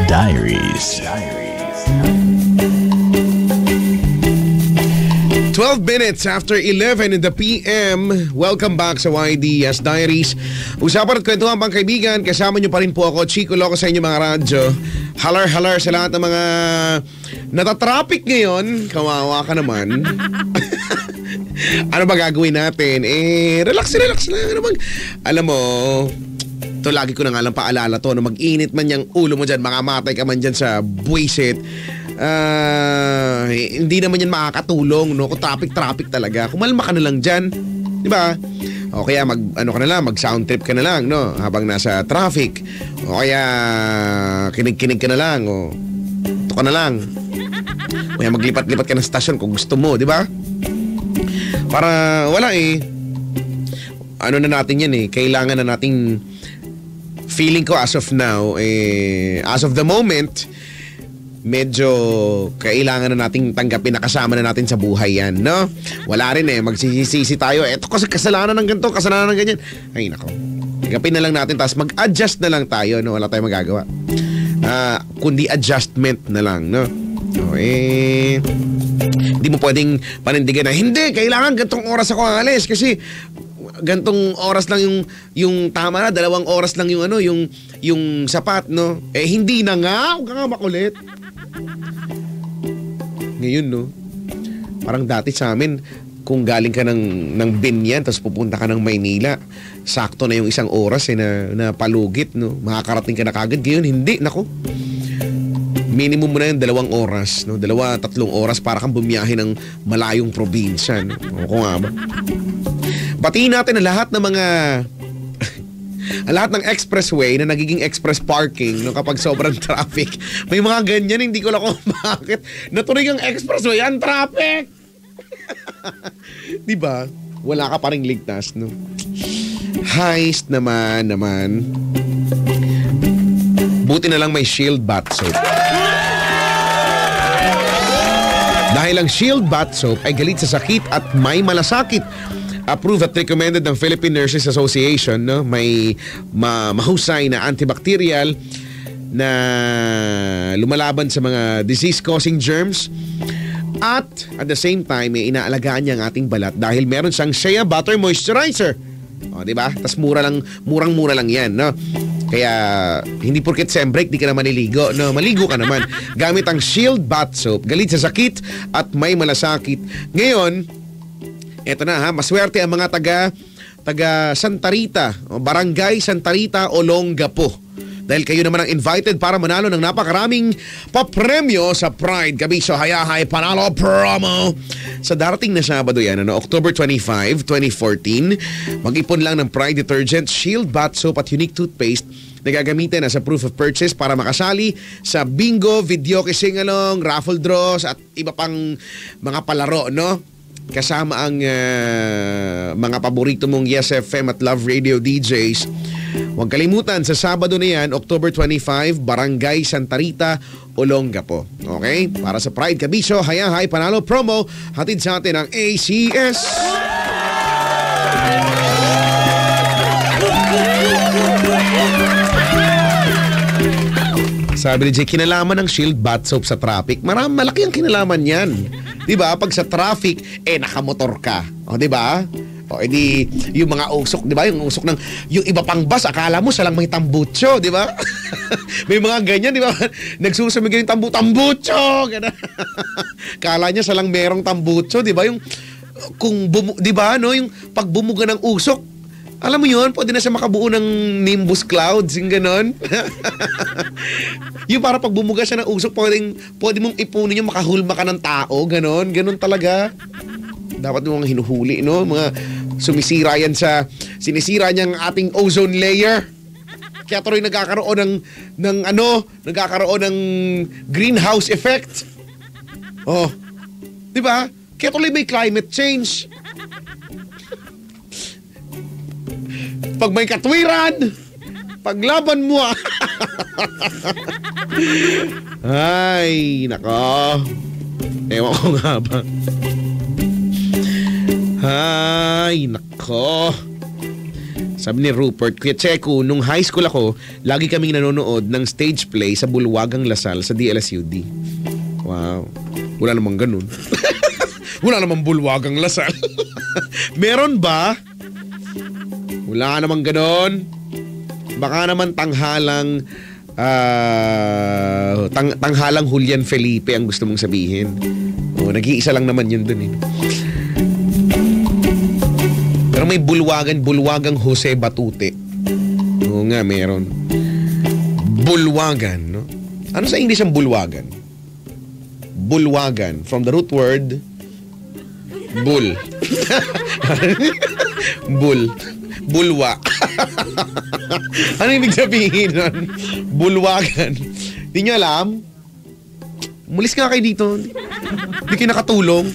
Diaries. 12 minutes after 11 in the PM. Welcome back sa YDS Diaries. Usapan at kwentuhan pang kaibigan. Kasama nyo pa rin po ako, Chico Loco, sa inyo mga radyo. Halar sa lahat ng mga natatraffic ngayon. Kawawa ka naman. Ano ba gagawin natin? Relax lang. Alam mo, ito lagi ko na nga lang paalala to, mag-init man yung ulo mo dyan, makamatay ka man dyan sa buwisit. Hindi naman yan makakatulong, no? Kung traffic talaga, kumalma ka na lang dyan, di ba? O kaya mag sound trip ka na lang, no? Habang nasa traffic. O kaya kinig ka na lang, o ito ka na lang. O kaya maglipat-lipat ka ng stasyon kung gusto mo, di ba? Para wala ano na natin yan kailangan na nating, feeling ko as of now, as of the moment, medyo kailangan na nating tanggapin na kasama na natin sa buhay yan, no? Wala rin magsisisi tayo. Eto kasi kasalanan ng ganito, kasalanan ng ganyan. Ay, nako. Tanggapin na lang natin, tapos mag-adjust na lang tayo, no? Wala tayong magagawa. Kundi adjustment na lang, no? So, hindi mo pwedeng panindigan na, hindi, kailangan gantong oras ako alis kasi gantong oras lang yung tama na, 2 oras lang yung sapat, no? Hindi na nga, huwag ka nga makulit. Ngayon, no? Parang dati sa amin, kung galing ka ng Binyan tapos pupunta ka ng Maynila, sakto na yung 1 oras na palugit, no? Makakarating ka na kagad. Ngayon, hindi, nako. Minimum mo na yung 2 oras, no? 2-3 oras para kang bumiyahe ng malayong probinsya, no? O kung nga ba? Batiin natin ang lahat ng mga ang lahat ng expressway na nagiging express parking, no, kapag sobrang traffic. May mga ganyan, hindi ko lang kung bakit natuloy ang expressway, ang traffic. Diba? Wala ka pa ring ligtas, no? Heist naman. Buti na lang may Shield Bath Soap. Dahil ang Shield Bath Soap ay galit sa sakit at may malasakit. Approved at recommended ng Philippine Nurses Association, no? May mahusay na antibacterial na lumalaban sa mga disease-causing germs. At the same time, inaalagaan niya ang ating balat dahil meron siyang Shea Butter Moisturizer. O, diba? Tas murang-mura lang yan, no? Kaya, hindi porket sembreak, di ka na maliligo, no? Maligo ka naman. Gamit ang Shield Bath Soap, galit sa sakit at may malasakit. Ngayon, eto na maswerte ang mga taga Santa Rita, Barangay Santa Rita, Olongapo. Dahil kayo naman ang invited para manalo ng napakaraming papremyo sa Pride Gabiso Hayahay Panalo Promo. Sa darating na Sabado yan, October 25, 2014, mag-ipon lang ng Pride Detergent, Shield Bath Soap at Unique Toothpaste na gagamitin as a proof of purchase para makasali sa bingo, video sing-along, raffle draws at iba pang mga palaro, no? Kasama ang mga paborito mong Yes FM at Love Radio DJs. Huwag kalimutan, sa Sabado na yan, October 25, Barangay Santa Rita, Olongapo. Okay? Para sa Pride Gabiso Hayahay Panalo Promo, hatid sa atin ang ACS. Sabi ni Jay, kinalaman ng Shield Bath Soap sa traffic. Malaki ang kinalaman yan. Diba? Pag sa traffic, nakamotor ka. O, diba? O, edi, yung mga usok, diba? Yung usok ng, yung iba pang bus, akala mo siya lang may tambutso, diba? May mga ganyan, diba? Nagsusumig yung tambutso! Kala niya siya lang merong tambutso, diba? Yung, diba, no? Yung pag bumuga ng usok, alam mo yun, pwede na siya makabuo ng nimbus clouds, yung ganon. Yung para pag bumuga siya ng usok, pwede mong ipunin yung makahulma ka ng tao, ganon talaga. Dapat mong hinuhuli, no? Mga sumisira yan sinisira niyang ating ozone layer. Kaya tuloy nagkakaroon nagkakaroon ng greenhouse effect. Oh, di ba? Kaya tuloy may climate change. Pag may katwiran, paglaban mo Ay, nako. Ewan ko nga ba. Ay, nako. Sabi ni Rupert, Kuya Checo, nung high school ako, lagi kaming nanonood ng stage play sa Bulwagang Lasal sa DLSUD. Wow. Wala namang ganun. Wala namang Bulwagang Lasal. Meron ba? Wala namang ganun. Baka naman tanghalang tanghalang Julian Felipe ang gusto mong sabihin. Nag-iisa lang naman yun dun eh. Pero may Bulwagang Jose Batute. Oo nga, meron. Bulwagan, no? Ano sa English ang bulwagan? Bulwagan. From the root word, bull. Bull. Bulwa. Ano ibig sabihin nun? Bulwagan. Di nyo alam? Mulis nga kayo dito. Hindi kayo nakatulong.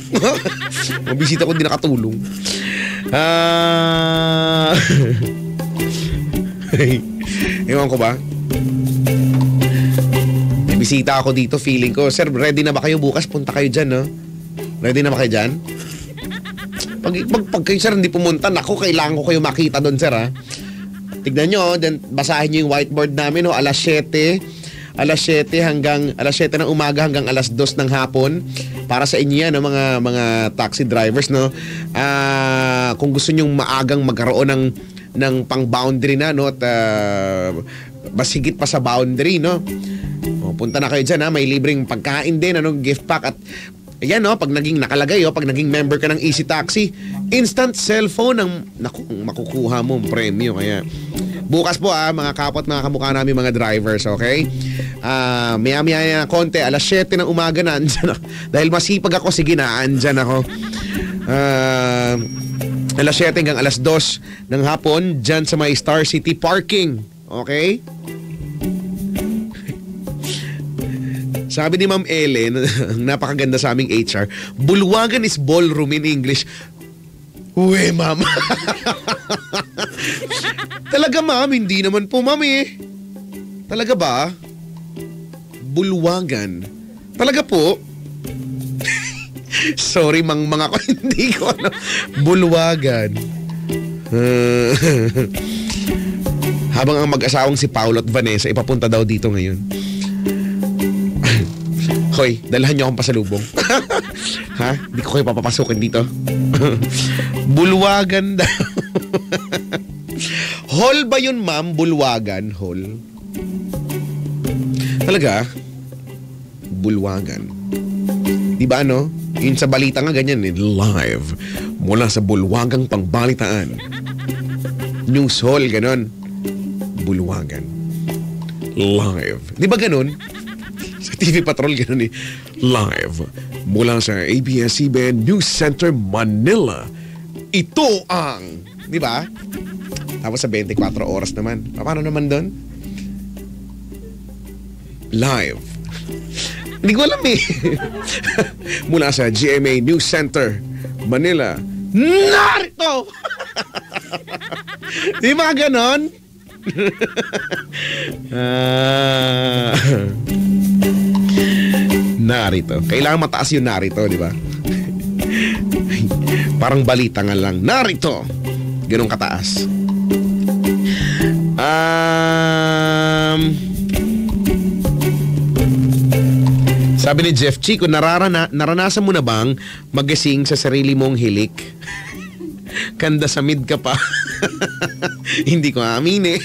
Mabisita ko, di nakatulong. Ewan ko ba? May bisita ako dito, feeling ko. Sir, ready na ba kayo bukas? Punta kayo dyan, no? Ready na ba kayo dyan? Pag kayo, sir, hindi pumunta, naku, kailangan ko kayo makita doon, sir, ha? Tignan nyo, then basahin nyo yung whiteboard namin, no? Alas 7 ng umaga hanggang alas 2 ng hapon. Para sa inyo yan, no, mga taxi drivers, no? Kung gusto nyong maagang magkaroon ng pang-boundary na, no? At mas higit pa sa boundary, no? Punta na kayo dyan, ha? May libreng pagkain din, ano? Gift pack at ayan, no? Pag naging nakalagay, pag naging member ka ng Easy Taxi, instant cellphone ang makukuha mo ang premyo. Kaya bukas po, mga kapwa at mga kamukha namin mga drivers, okay? Maya-maya na konti, alas 7 ng umaga na, andyan ako. Dahil masipag ako, sige na, andyan ako. Alas 7 hanggang alas 2 ng hapon, dyan sa may Star City Parking. Okay? Sabi ni Ma'am Ellen, napakaganda sa aming HR, Bulwagan is ballroom in English. Uwe, ma'am. Talaga, ma'am? Hindi naman po, ma'am eh. Talaga ba? Bulwagan. Talaga po? Sorry, mga ko, hindi ko ano. Bulwagan. Habang ang mag-asawang si Paolo at Vanessa, ipapunta daw dito ngayon. Hoy, dalahan niyo akong pasalubong. Ha? Hindi ko kayo papapasukin dito. Bulwagan daw. Hall ba yun, ma'am? Bulwagan Hall? Talaga? Bulwagan. Di ba ano? Yun sa balita nga ganyan eh. Live. Mula sa Bulwagang Pangbalitaan. News Hall, ganon. Bulwagan. Live. Di ba ganon? Sa TV Patrol, gano'n eh. Live mula sa ABS-CBN News Center, Manila. Ito ang, di ba? Tapos sa 24 oras naman. Paano naman doon? Live. Hindi ko alam eh. Mula sa GMA News Center, Manila. Narito! Di ba gano'n? Narito. Kailangan mataas yung narito, di ba? Parang balita nga lang. Narito! Ganun kataas. Sabi ni Jeff Chico, naranasan mo na bang magising sa sarili mong hilik? Kanda sa mid ka pa. Hindi ko aminin.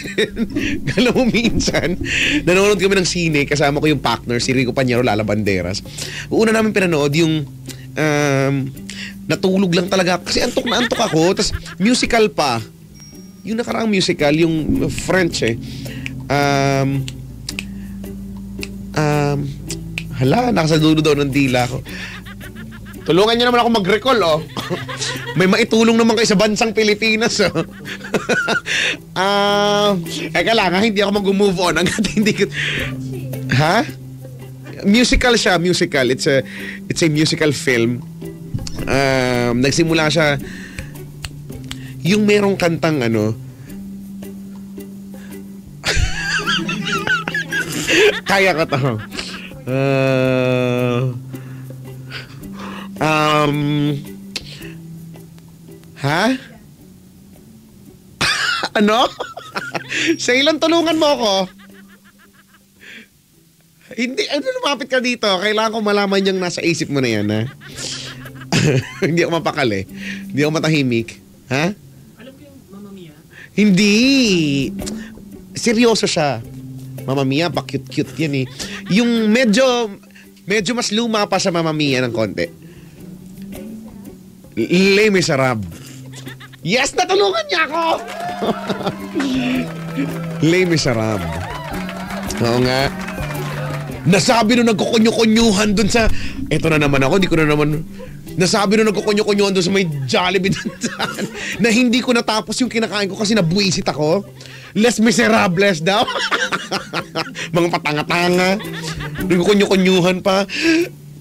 Alam mo minsan, nanonood kami ng sine, kasama ko yung partner, si Rico Pañero, Lala Banderas. Una namin pinanood yung natulog lang talaga. Kasi antok na antok ako. Tapos musical pa. Yung nakaraang musical, yung French eh. Hala, nakasadulo daw ng dila ko. Tulungan niyo naman ako mag-recall, oh. May maitulong naman kayo sa bansang Pilipinas, oh. Eka lang, ha? Hindi ako mag-move on hanggat hindi ko... Ha? Musical siya, musical. It's a musical film. Nagsimula siya... Yung merong kantang, ano... Kaya ka to. Ha? Ano? Shailan, tulungan mo ako. Hindi, lumapit ka dito. Kailangan ko malaman yung nasa isip mo na yan, ha? Hindi ako mapakali. Hindi ako matahimik. Ha? Alam ko yung Mamma Mia. Hindi. Seryoso siya. Mamma Mia, pa cute-cute yan eh. Yung medyo mas luma pa sa Mamma Mia ng konti. Les Miserables. Yes, natulungan niya ako! Les Miserables. Oo nga. Nasabi nung nagkukunyo-kunyuhan dun sa... Eto na naman ako, di ko na naman... Nasabi nung nagkukunyo-kunyuhan dun sa may Jollibee dun saan, na hindi ko natapos yung kinakain ko kasi nabuisit ako. Les Miserables daw. Mga patanga-tanga. Nagkukunyo-kunyuhan pa.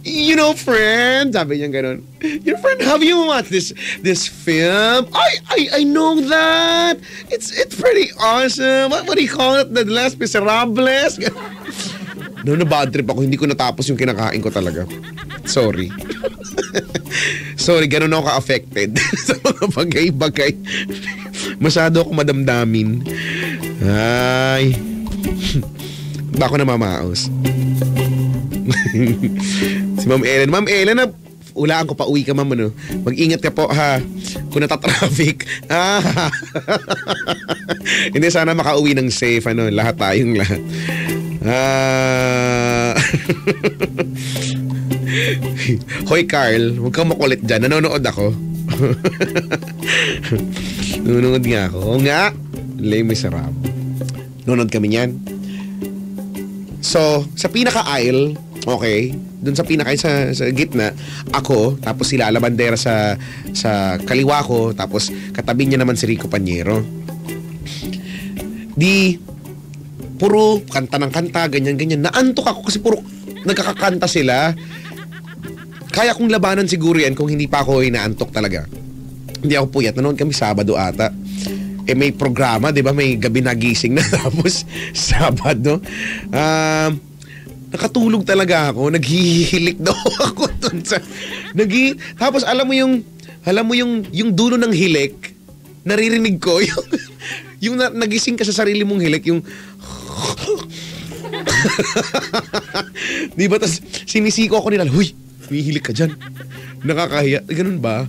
You know, friend, sabi niya ganun. Your friend, have you watched this film? I know that. It's pretty awesome. What do you call it? The Les Miserables? No, na-bad trip ako. Hindi ko natapos yung kinakain ko talaga. Sorry. Sorry, ganun ako ka-affected sa mga bagay-bagay. Masyado ako madamdamin. Ay. Ba ako namamaos? Si Ma'am Ellen. Ma'am Ellen, ulaan ko pa uwi ka, ma'am. Ano? Mag-ingat ka po, ha? Kung natatraffic. Hindi, sana makauwi ng safe. Ano? Lahat tayong lahat. Hoy, Carl, huwag kang makulit dyan. Nanonood ako. Nanonood nga ako. Oo nga. Les Miserables. Nanonood kami niyan. So, sa pinaka-aisle, okay, dun sa pinaka-aisle sa gitna, ako, tapos sila Alabandera sa kaliwa ko, tapos katabi niya naman si Rico Pañero. Di, puro kanta ng kanta, ganyan-ganyan. Naantok ako kasi puro nagkakakanta sila. Kaya kong labanan siguro yan kung hindi pa ako inaantok talaga. Hindi ako puyat. Nanoon kami Sabado ata. Eh may programa, di ba? May gabi nagising na tapos Sabado. Nakatulog talaga ako. Naghihilik daw ako dun sa... Tapos alam mo yung dulo ng hilik, naririnig ko yung nagising ka sa sarili mong hilik, yung... Di ba? Tapos sinisiko ako nila, huy, hihilik ka dyan. Nakakahiya. Ganun ba?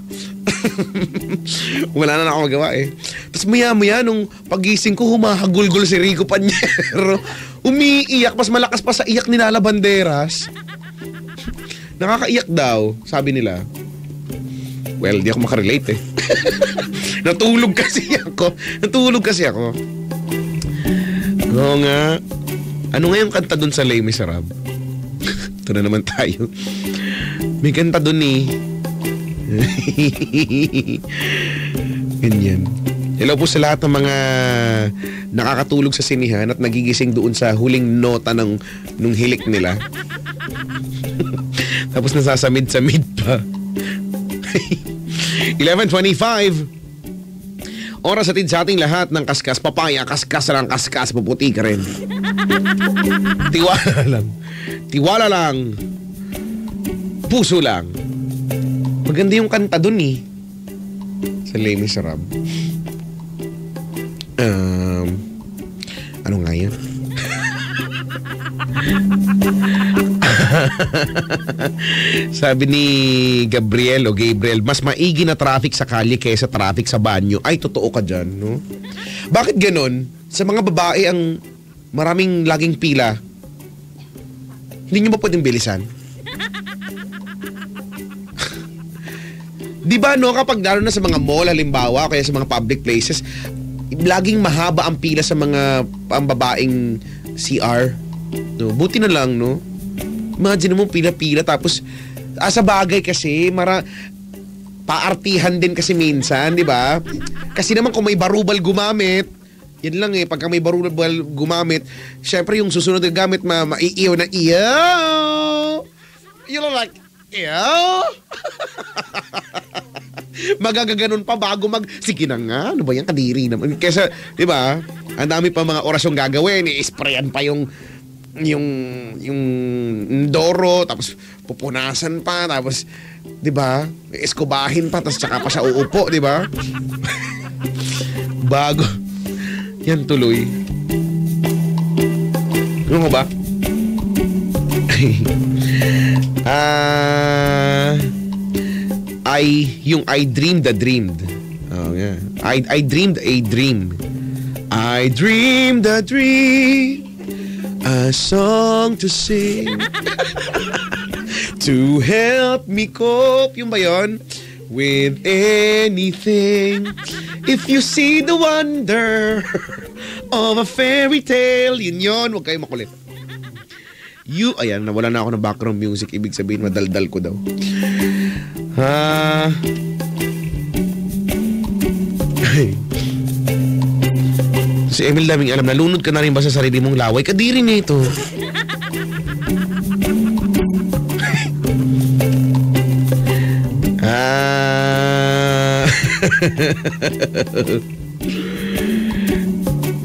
Wala na ako magawa eh. Tapos maya-maya nung pagising ko, humahagulgol si Rico Pañero. Umiiyak, mas malakas pa sa iyak ni Lala Banderas. Nakakaiyak daw, sabi nila. Well, di ako makarelate eh. Natulog kasi ako. Oo nga. Ano nga yung kanta dun sa Les Miserables? Ito na naman tayo. May kanta dun eh. Ganyan. Hello po sa lahat ng mga nakakatulog sa sinihan at nagigising doon sa huling nota nung hilik nila. Tapos nasasamid-samid pa. 11:25. Oras atid sa ating lahat ng kaskas. Papaya, kaskas lang, kaskas. Puputi ka rin. Tiwala lang. Puso lang. Maganda yung kanta dun eh. Sa Les Miserables. Ano nga yan? Sabi ni Gabriel, mas maigi na traffic sa kalye kaysa traffic sa banyo. Ay, totoo ka dyan, no? Bakit ganon? Sa mga babae ang maraming laging pila, hindi nyo ba pwedeng bilisan? Di ba, no, kapag lalo na sa mga mall, halimbawa, kaya sa mga public places, laging mahaba ang pila sa mga pambabaeng CR. No, buti na lang, no? Imagine mo, pila-pila, tapos, sa bagay kasi, paartihan din kasi minsan, di ba? Kasi naman kung may barubal gumamit, yan lang eh, pagka may barubal gumamit, syempre yung susunod na gamit, maiiyaw na iyaw! You know, like, iyaw! Magagaganon pa bago sige na nga, ano ba yan, kadiri naman. Kesa, di ba, ang dami pa mga orasyong gagawin, i-sprayan pa yung Doro, tapos pupunasan pa, tapos, di ba, eskubahin pa, tapos tsaka pa siya uupo, di ba? Yan tuloy. Ano ko ba? I dreamed a dreamed. Oh, yeah. I dreamed a dream. I dreamed a dream. A song to sing. To help me cope. Yung ba yun? With anything. If you see the wonder of a fairy tale. Yun. Huwag kayo makulit. Ayan, nawala na ako ng background music. Ibig sabihin, madaldal ko daw. Si Emil daming alam. Nalunod ka na rin ba sa sarili mong laway? Kadiri nito.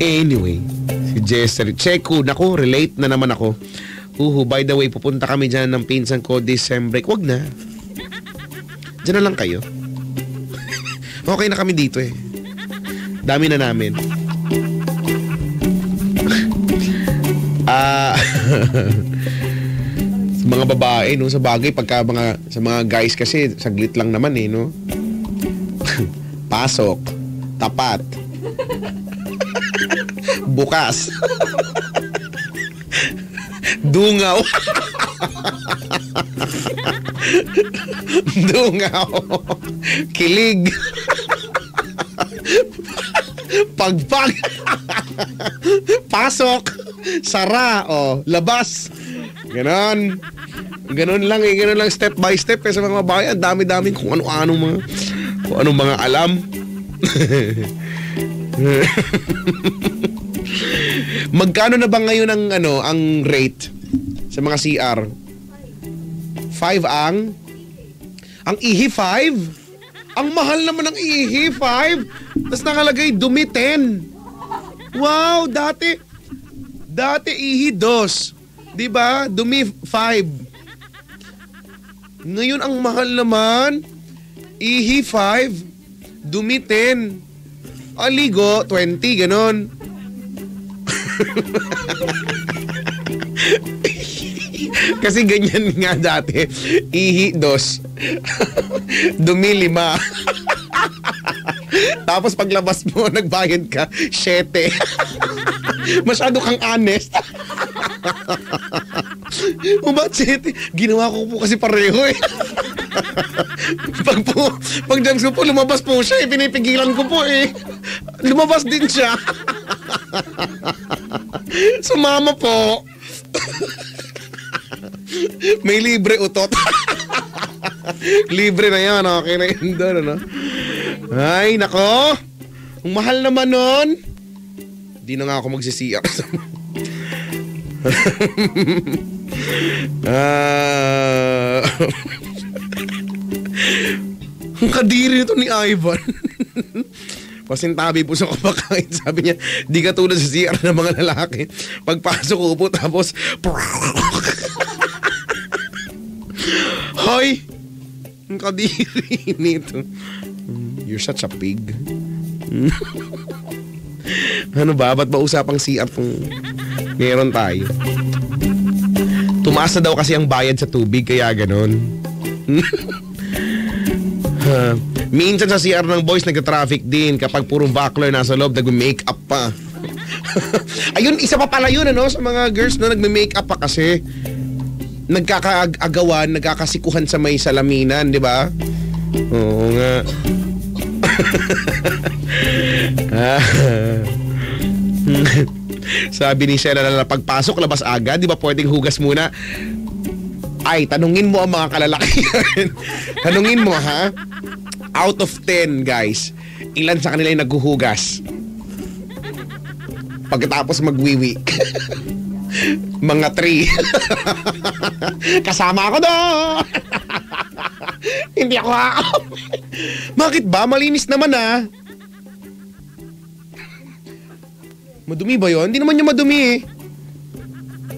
Anyway, si Jester Checo, naku, relate na naman ako. By the way, pupunta kami dyan ng pinsan ko December. Wag na. Diyan na lang kayo. Okay na kami dito eh. Dami na namin. Sa mga babae, no? Sa bagay, sa mga guys kasi, saglit lang naman eh, no? Pasok. Tapat. Bukas. Dungaw. Dungaw. Kilig. Pagpag. Pasok. Sara. Labas. Ganon. Ganon lang eh. Ganon lang step by step eh, sa mga babae. Ang dami-daming kung ano-anong mga alam. Magkano na ba ngayon ang rate sa mga CR? 5 ang ihi 5? Ang mahal naman ng ihi 5. Tapos nakalagay dumi 10. Wow, dati ihi 2. 'Di ba? Dumi 5. Ngayon ang mahal naman ihi 5, dumi 10. Aligo 20 ganon. Kasi ganyan nga dati. Ihi 2. Dumi 5. Tapos paglabas mo, nagbayad ka 7. Masyado kang honest. Ba't 7? Ginawa ko po kasi pareho eh. Pag jams ko po, lumabas po siya eh. Pinipigilan ko po eh. Lumabas din siya. Sumama po. May libre utot. Libre na yan. Okay na yun doon, ano? Ay, nako. Ang mahal naman nun. Di na nga ako magsisiyak. Ang kadiri nito ni Ivan. Pasintabi po sa kumakain. Sabi niya, di ka tulad sa CR ng mga lalaki. Pagpasok ko po, tapos hoy! Ang kadiri nito. You're such a pig. Ano ba? Ba't ba usapang CR kung meron tayo? Tumaas na daw kasi ang bayad sa tubig, kaya ganon. Minsan sa CR ng boys nagka-traffic din kapag puro bachelor nasa loob, nag-make-up pa. Ayun, isa pa pala yun, ano, sa mga girls na nagme-makeup pa kasi nagkakaagawan, nagkakasikuhan sa may salaminan, di ba? Oo nga. Sabi ni Sheila na pagpasok, labas agad, di ba pwedeng hugas muna? Ay, tanungin mo ang mga kalalaki. Tanungin mo, ha? Out of 10, guys, ilan sa kanila yung naghuhugas? Pagkatapos magwiwi. Mga 3. Kasama ako doon. Hindi ako Bakit ba? Malinis naman Madumi ba yun? Hindi naman yung madumi eh.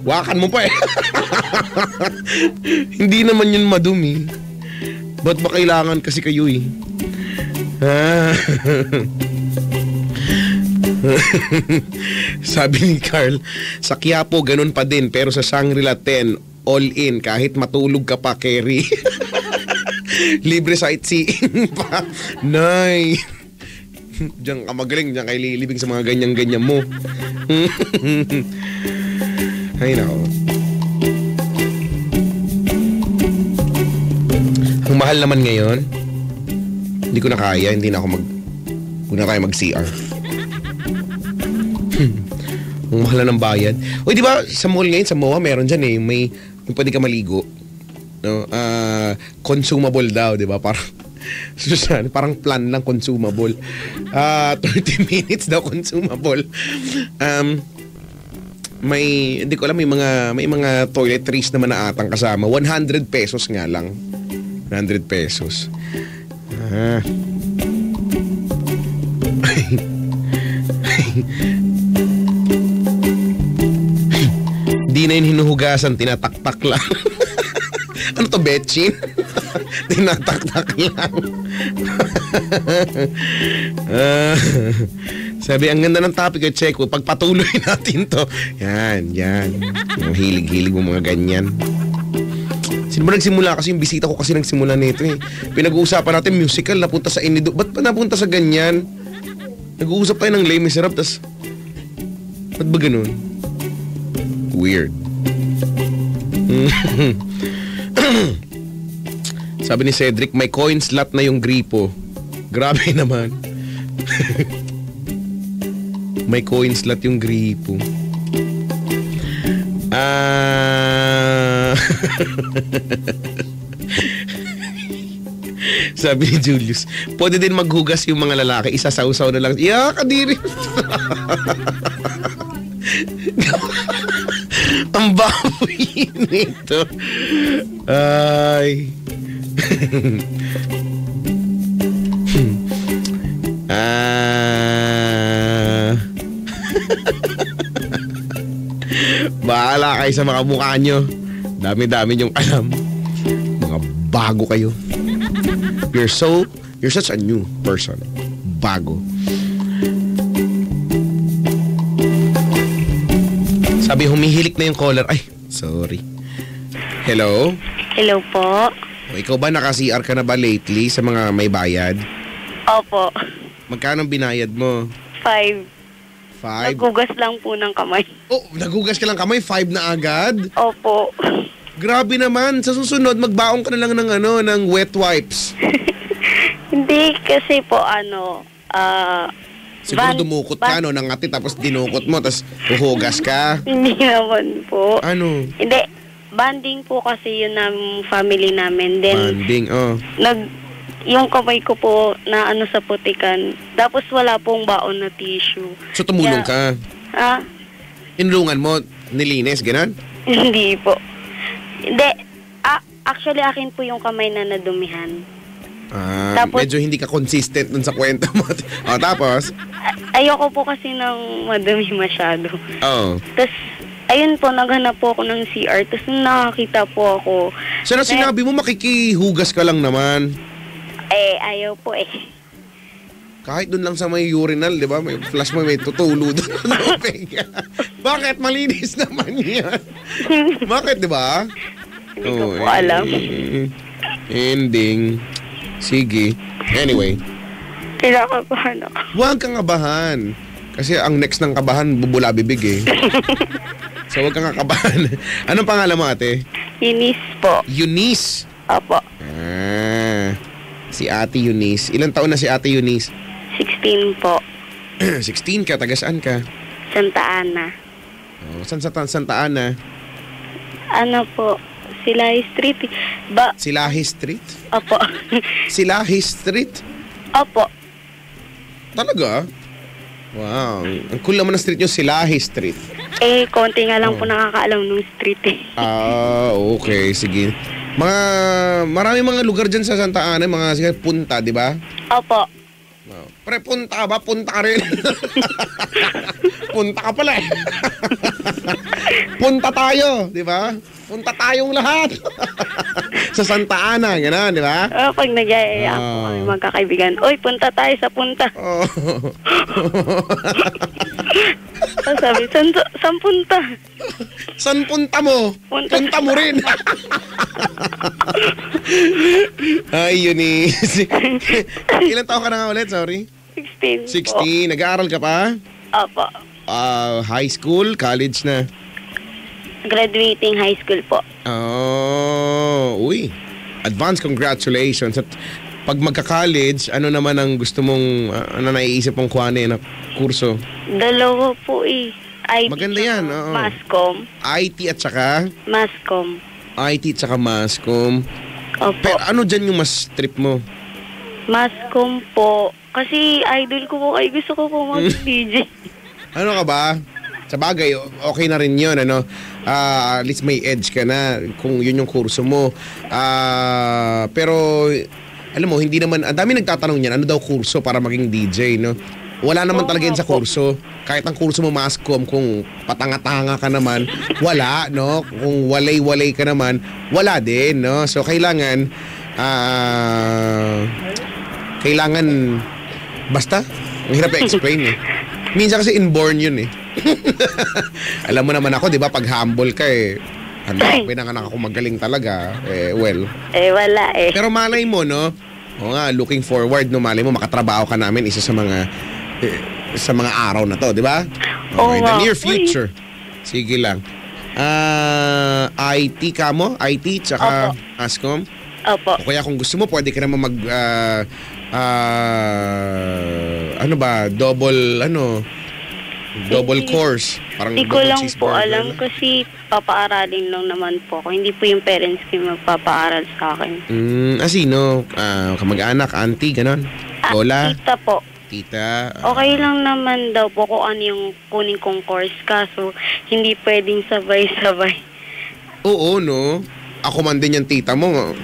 Wakan mo pa eh. Hindi naman yun madumi. Ba't ba kailangan kasi kayo eh? Sabi ni Carl, sa Quiapo ganun pa din, pero sa Shangri-La 10, all in, kahit matulog ka pa, Kerry. Libre sightseeing pa. Nay. Diyan ka magaling, diyan kay lilibing sa mga ganyan-ganyan mo. Ay, nako. Ang mahal naman ngayon, hindi ko na kaya, hindi na kaya mag-CR. Ang mahal na ng bayad. Uy, di ba sa mall ngayon, sa MOA, meron dyan may pwede ka maligo. No? Consumable daw, di ba? Parang plan lang consumable. 30 minutes daw consumable. Hindi ko alam, may mga toiletries naman na atang kasama. 100 pesos nga lang. 100 pesos. Di na yun hinuhugasan, tinataktak lang. Ano to, betchin? Tinataktak lang. Sabi, ang ganda ng topic at check. Pagpatuloy natin to. Yan. Yung hilig-hilig mo mga ganyan. Sino ba nagsimula? Kasi yung bisita ko kasi nagsimula nito eh. Pinag-uusapan natin musical, napunta sa Inido. Ba't pa napunta sa ganyan? Nag-uusap tayo ng Les Miserables, tas ba't ba ganun? Weird. Sabi ni Cedric, may coin slot na yung gripo. Grabe naman. May coin slot yung gripo. Sabi ni Julius, pwede din maghugas yung mga lalaki, isasawsaw na lang. Kadiri. Ang baboy nito. Ay. Bahala kayo sa mga mukha nyo. Dami-dami nyong alam. Mga bago kayo. You're such a new person. Bago. Sabi, humihilik na yung caller. Ay, sorry. Hello? Hello po. Ikaw ba naka-CR ka na ba lately sa mga may bayad? Opo. Magkano binayad mo? 5. 5? Nagugas lang po ng kamay. Oh, nagugas ka lang kamay? 5 na agad? Opo. Grabe naman. Sa susunod, magbaong ka na lang ng wet wipes. Hindi kasi po Siguro dumukot ka, nangati tapos dinukot mo, tapos huhugas ka. Hindi naman po. Ano? Hindi. Banding po kasi yun ng family namin. Then, banding, yung kamay ko po na sa putikan. Tapos wala pong baon na tissue. So tumulong ka? Inulungan mo, nilinis, gano'n? Hindi po. Hindi. Actually, akin po yung kamay na nadumihan. Tapos, medyo hindi ka consistent dun sa kwento mo. Tapos? Ayoko po kasi ng madumi masyado. Tapos, ayun po, naghanap po ako ng CR. Tapos, nakakita po ako. Sana sinabi mo, makikihugas ka lang naman. Ayaw po eh. Kahit dun lang sa may urinal, di ba? May flash mo, may tutulo dun. Bakit? Malinis naman yan. Bakit, di ba? Hindi ko po alam. Ending. Sige. Anyway. Kinakabahan ako. Huwag kang kabahan. Kasi ang next ng kabahan, bubula bibig eh. So huwag kang kakabahan. Anong pangalan mo, ate? Eunice po. Eunice? Opo. Si Ate Eunice. Ilang taon na si Ate Eunice? 16 po. 16 ka? Taga saan ka? Santa Ana. Saan sa Santa Ana? Ano po? Silahi Street. Silahi Street? Opo. Silahi Street? Opo. Talaga? Wow. Ang cool naman ng street nyo, Silahi Street. Konti nga lang po nakakaalam ng street eh. Okay. Sige. Marami mga lugar dyan sa Santa Ana, mga punta, di ba? Opo. Pre, punta ba? Punta ka rin. Punta ka pala eh. Punta tayo, di ba? Punta tayong lahat. Sa Santa Ana, gano'n, di ba? Pag nag-iaya ako kami magkakaibigan, oy, punta tayo sa punta. Oh. Sabi, saan punta? Saan punta mo? Punta mo rin. Ay, Eunice. Ilan taon ka na nga ulit, sorry? 16 16. Nag-aaral ka pa? Opo. High school? College na? Graduating high school po. Oh, uy. Advance congratulations. At pag magka-college, ano naman ang gusto mong, ano naiisip mong kuhanin na kurso? Dalawa po eh. IT Maganda yan, oo. Masscom. IT at saka? Masscom. IT at saka Masscom. Opo. Pero ano dyan yung mas trip mo? Masscom po. Kasi idol ko po kayo. Gusto ko po mag-DJ. Ano ka ba? Sa bagay, okay na rin yun, ano? At least may edge ka na kung yun yung kurso mo. Pero, alam mo, hindi naman, ang dami nagtatanong niyan, ano daw kurso para maging DJ, no? Wala naman talaga yun sa kurso. Kahit ang kurso mo Masscom, kung patanga-tanga ka naman, wala, no? Kung walay-walay ka naman, wala din, no? So, kailangan, basta, ang hirap i-explain eh. Minsan kasi inborn yun eh. Alam mo naman ako, di ba, pag humble ka eh, pinanganak ako magaling talaga, well. Wala eh. Pero malay mo, no? O nga, looking forward, no, malay mo, makatrabaho ka namin isa sa mga araw na to, di ba? In the near future. Sige lang. IT ka mo? IT tsaka Masscom? Opo. O kaya kung gusto mo, pwede ka naman double course. Parang hindi ko lang po cheeseburger alam lang. kasi papaaralin lang naman po ako. Hindi po yung parents ko yung magpapaaral sa akin. Sino? Kamag-anak, auntie, ganon? Lola? Tita po. Tita? Okay lang naman daw po kung ano yung kunin kong course. Kaso hindi pwedeng sabay-sabay. Oo, no? Ako man din yung tita mo.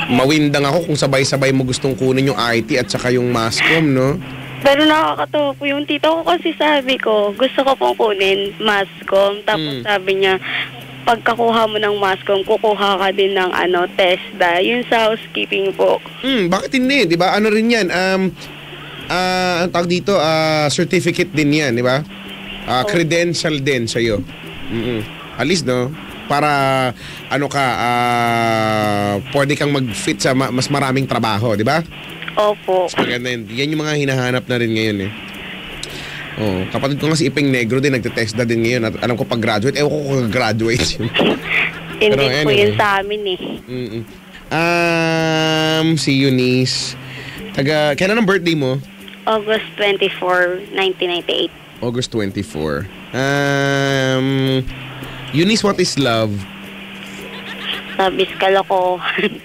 Mawindang ako kung sabay-sabay mo gustong kunin yung IT at saka yung Masscom, no? Pero nakakatawa po yung tita ko kasi sabi ko, gusto ko pong kunin Masscom. Tapos sabi niya, pagkakuha mo ng Masscom, kukuha ka din ng TESDA. Yun sa housekeeping po. Bakit hindi? Di ba? Ano rin yan? Ang tawag dito, certificate din yan, di ba? Credential din sa'yo. At least, no? Para, pwede kang mag-fit sa mas maraming trabaho, di ba? Opo. Maganda yun. Yan yung mga hinahanap na rin ngayon eh. Kapatid ko nga si Ipeng Negro din, nagte-TESDA din ngayon. At alam ko pag-graduate, ewan ko kung graduate yun. Hindi po yun sa amin eh. Si Eunice. Kailan ang birthday mo? August 24, 1998. August 24. Eunice, what is love? Sabis kalokohan.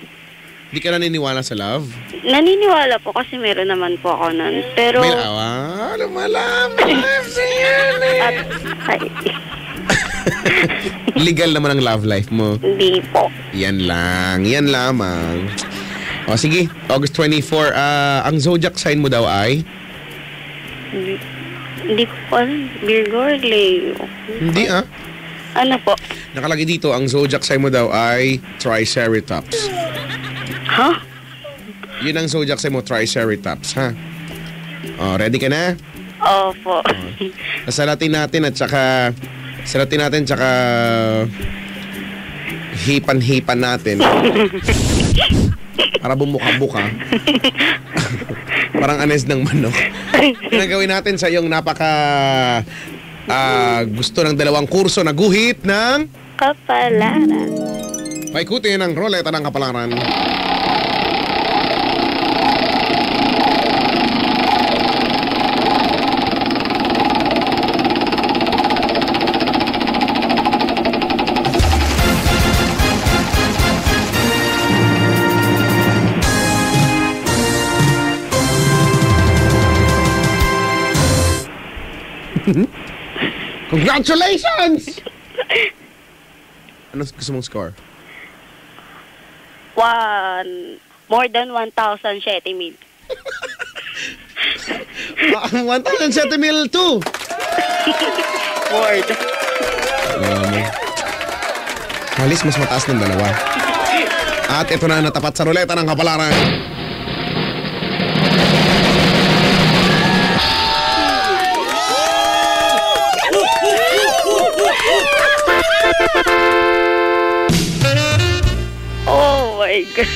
Di ka naniniwala sa love? Naniniwala po kasi meron naman po ako nun. Pero... May awa? Lumalaman sa'yo At, legal naman ang love life mo? Hindi po. Yan lang. Yan lamang. O sige, August 24. Ang zodiac sign mo daw ay? Hindi ko po alam. Virgo, Leo. Hindi Ano po? Nakalagay dito, ang zodiac sign mo daw ay Triceratops. Huh? Yun ang zodiac sign mo, Triceratops, ha? Ready ka na? Opo. Salatin natin at saka hipan-hipan natin. Para bumuka-buka. Parang anes ng manok. Ginagawin natin sa iyong gusto ng dalawang kurso na guhit ng Kapalaran. paikutin ang roleta ng kapalaran. Congratulations! Ano gusto mong score? More than 1,007 mil. 1,007 mil too! Word. Halis mas mataas ng dalawa. At ito na natapat sa ruleta ng kapalaran. Oh my God.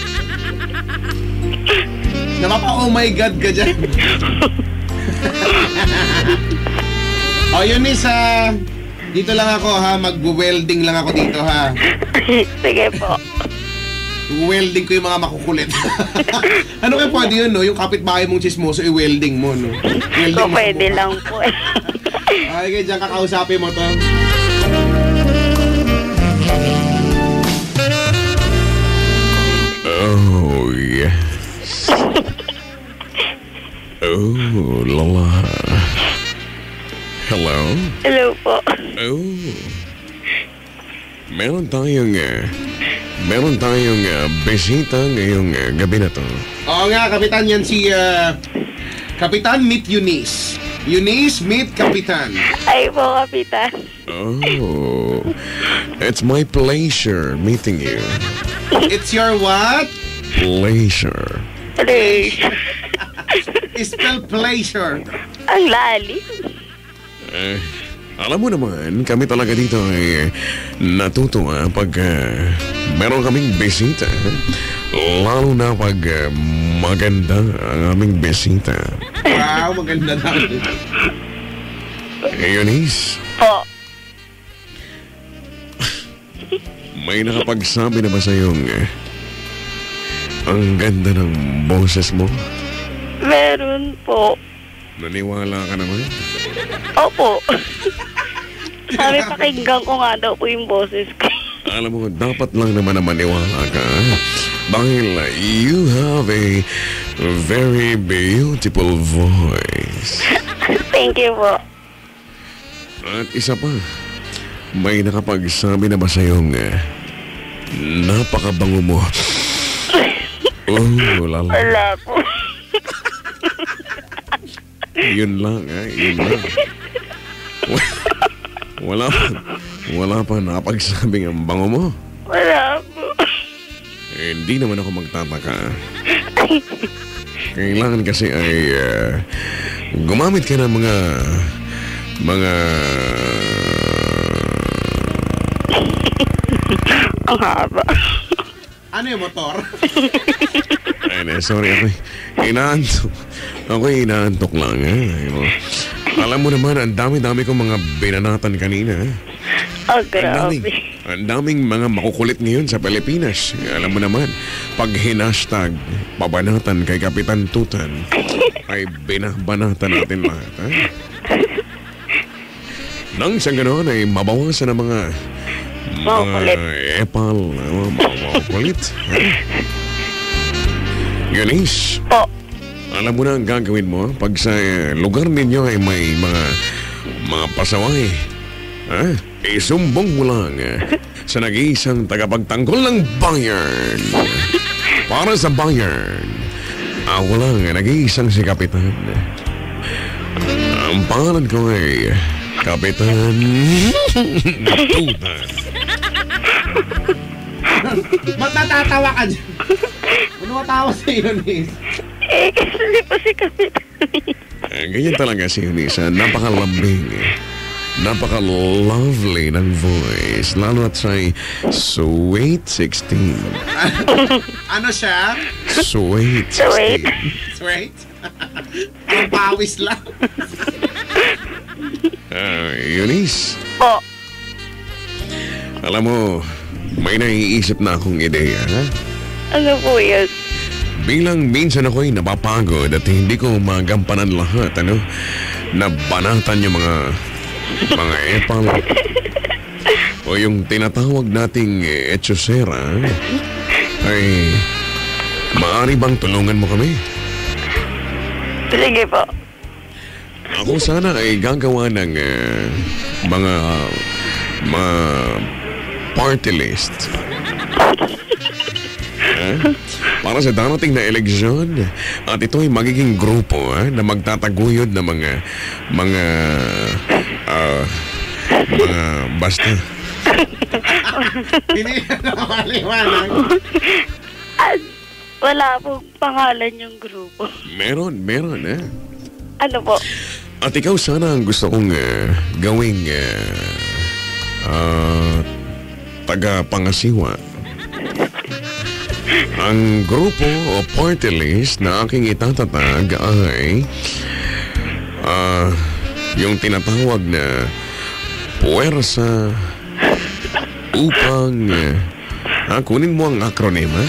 Napapa-oh my God ka dyan. O yun, Miss, dito lang ako ha, mag-welding lang ako dito ha. Sige po. Welding ko yung mga makukulit. Ano kayo pwede yun, no? Yung kapitbahay mong chismoso, i-welding mo, no? Welding So, mo pwede lang po eh. Ay, kaya dyan kakausapin mo to. Oh, yes. Oh, Lola. Hello? Hello po. Oh. Meron tayong bisita ngayong gabi na to. Oo nga, Kapitan, yan si Kapitan meet Eunice. Eunice meet Kapitan. Ay po, Kapitan. Oh, it's my pleasure meeting you. It's your what? Pleasure. Please. Spell pleasure. Ang lalim. Alam mo naman, kami talaga dito ay natutuwa pag meron kaming bisita. Lalo na pag maganda ang aming bisita. Wow, maganda na. Eunice, Po. may nakapagsabi na ba sa'yong ang ganda ng boses mo? Meron po. Naniwala ka naman? Opo. Sabi, pakinggan ko nga daw po yung boses ko. Alam mo, dapat lang naman na maniwala ka. Dahil you have a very beautiful voice. Thank you po. At isa pa, may nakapagsabi na ba sa'yong napakabango mo? Oh, lala. Wala po. Yun lang, yun lang. Wala pa nakapagsabing ang bango mo. Wala po. Hindi naman ako magtataka. Kailangan kasi ay gumamit ka ng mga Ang haba. Ano yung motor? Ay, sorry, ako inaantok lang. Alam mo naman, ang dami-dami kong mga binanatan kanina. Oh, grabe. Ang daming mga makukulit ngayon sa Pilipinas. Alam mo naman, pag hinashtag pabanatan kay Kapitan Tutan, ay binabanatan natin lahat. Nang sa ganoon ay mabawasan ang mga epal, makukulit. Eunice. Po. Alam mo na ang gagawin mo pag sa lugar ninyo ay may mga pasaway. Isumbong mo lang sa nag-iisang tagapagtanggol ng bayan. Para sa bayan, ako lang nag-iisang si Kapitan. Ang pangalan ko ay Kapitan Tutan. Ba't natatawa ka dyan? Ano matawa sa Eunice? Kasi po si Kapitan. Ganyan talaga si Eunice. Napakalambing. Napaka-lovely ng voice. Lalo at siya'y sweet 16. Ano siya? Sweet 16. Sweet? Ang pawis lang. Eunice. Po. Alam mo, may naiisip na akong ideya. Ano po yun? Bilang minsan ako'y napapagod at hindi ko magampanan lahat, na banatan yung mga epal o yung tinatawag nating etsyosera, ay maaari bang tulungan mo kami? Sige po. Ako sana ay gagawa ng mga party list. Para sa darating na eleksyon. At ito ay magiging grupo na magtataguyod ng mga basta Hindi na maliwanag. Wala pong pangalan yung grupo. Meron eh. Ano po? At ikaw sana ang gusto kong gawing taga-pangasiwa. Ang grupo o party list na aking itatatag ay yung tinatawag na puwersa upang kunin mo ang acronym, ha?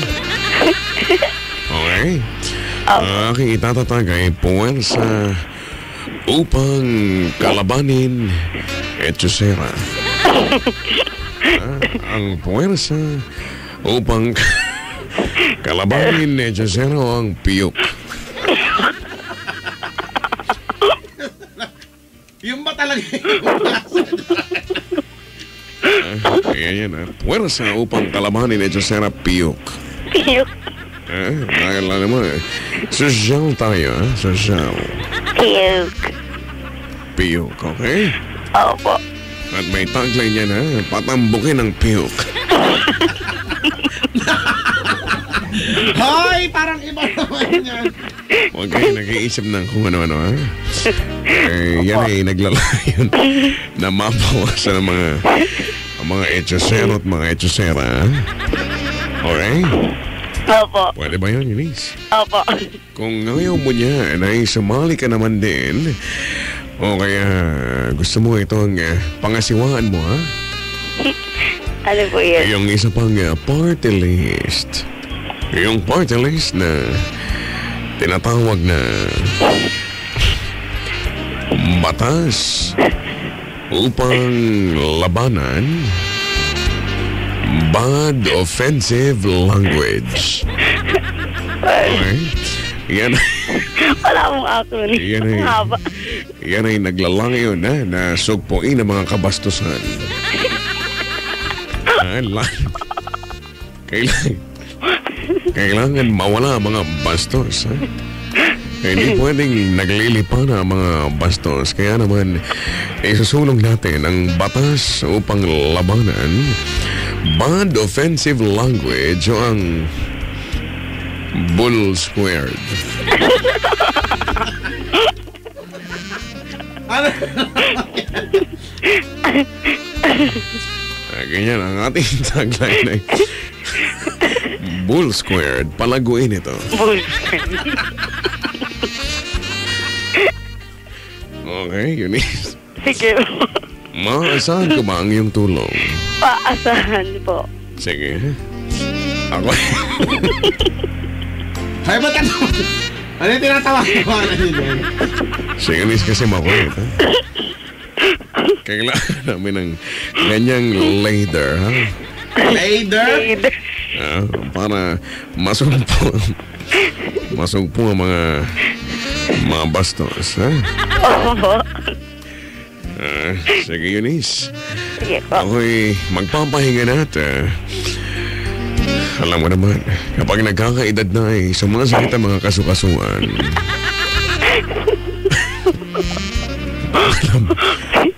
Okay? Ang aking itatatag ay puwersa upang kalabanin Hechicera. Ang puwersa upang kalabanin Hechicera o ang piyok. Yung ba talaga yan, puwersa upang kalabanin Hechicera, piyok. Piyok. Dahil alam mo social tayo, social. Piyok. Piyok, okay? Opo. At may tagline yan, ha? Patambukin ang piyok. Hoy! Parang iba naman yan. Huwag kayo nag-iisip ng kung ano-ano, ha? Yan ay naglalayon na mabawasan ng mga Hechicero at mga Hechicera, ha? Okay? Opo. Pwede ba yun, Eunice? Opo. Kung ngayon mo niyan ay sumali ka naman din, o kaya gusto mo itong pangasiwaan mo, ha? Ano po yun? Yung isa pang party list. Yung party list na tinatawag na batas upang labanan bad offensive language. Okay? Yan. Wala akong acronym. Ang haba. Yan ay naglalangayon na sugpuin ang mga kabastusan. Kailangan mawala ang mga bastos. Hindi pwedeng naglilipa na ang mga bastos. Kaya naman, isusulong natin ang batas upang labanan bad offensive language o ang bull squared. Ganyan ang ating tagline ay bull squared. Palaguin ito. Bull squared. Okay, Eunice. Sige. Maasahan ko ba ang iyong tulong? Paasahan po. Sige. Ako. Ay, ba't ano? Ano yung tinatawagan ko? Si Eunice kasi makulit, ha? Kailangan namin ng ganyang lader, ha? Lader? Para masugpo ang mga bastos, ha? Oo. Sige, Eunice. Sige po. Ako'y magpapahinga na at alam mo naman, kapag nagkakaedad na ay sumasakit ang mga kasukasuan.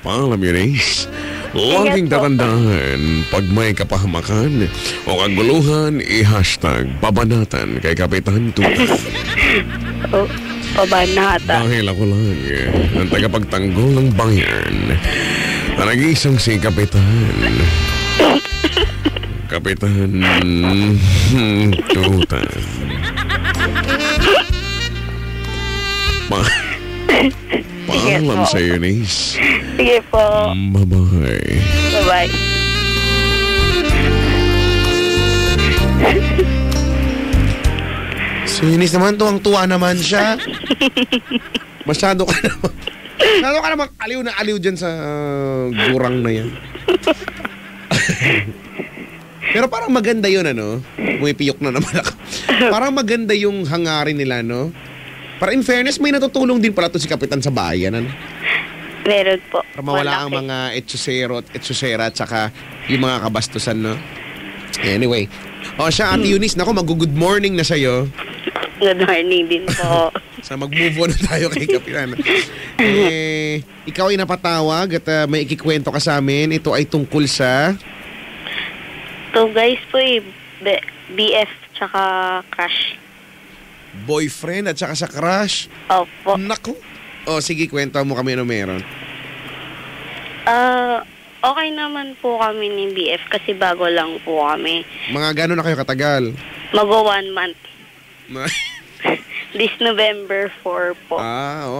Paalam, Eunice. Laging tatandaan, pag may kapahamakan o kaguluhan, i-hashtag pabanatan kay Kapitan Tutan. Pabanata. Dahil ako lang ang tagapagtanggol ng bayan na nag-iisang si Kapitan. Kapitan Tutan. Paalam sa iyo, Eunice. Sige po. Bye-bye. Bye-bye. Si Eunice naman, tuwang-tuwa naman siya. Masyado ka naman aliw na aliw dyan sa gurang na yan. Pero parang maganda yun, ano? Pumipiyok na naman ako. Parang maganda yung hangarin nila, no? Para in fairness, may natutulong din pala to si Kapitan sa bayan, ano? Meron po. Para mawala ang mga Hechicero at Hechicera at saka yung mga kabastusan, no? Anyway. O siya, Ate Eunice, naku, mag-good morning na sa'yo. Good morning din po. Sa mag-move on na tayo kay Kapitan. Ikaw ay napatawag at may ikikwento ka sa amin. Ito ay tungkol sa 2 guys po eh. BF tsaka crush. Boyfriend at saka sa crush? Opo. Naku. O, sige, kwento mo kami ano meron. Okay naman po kami ni BF kasi bago lang po kami. Mga gano'n na kayo katagal? Mag-1 month. This November 4 po.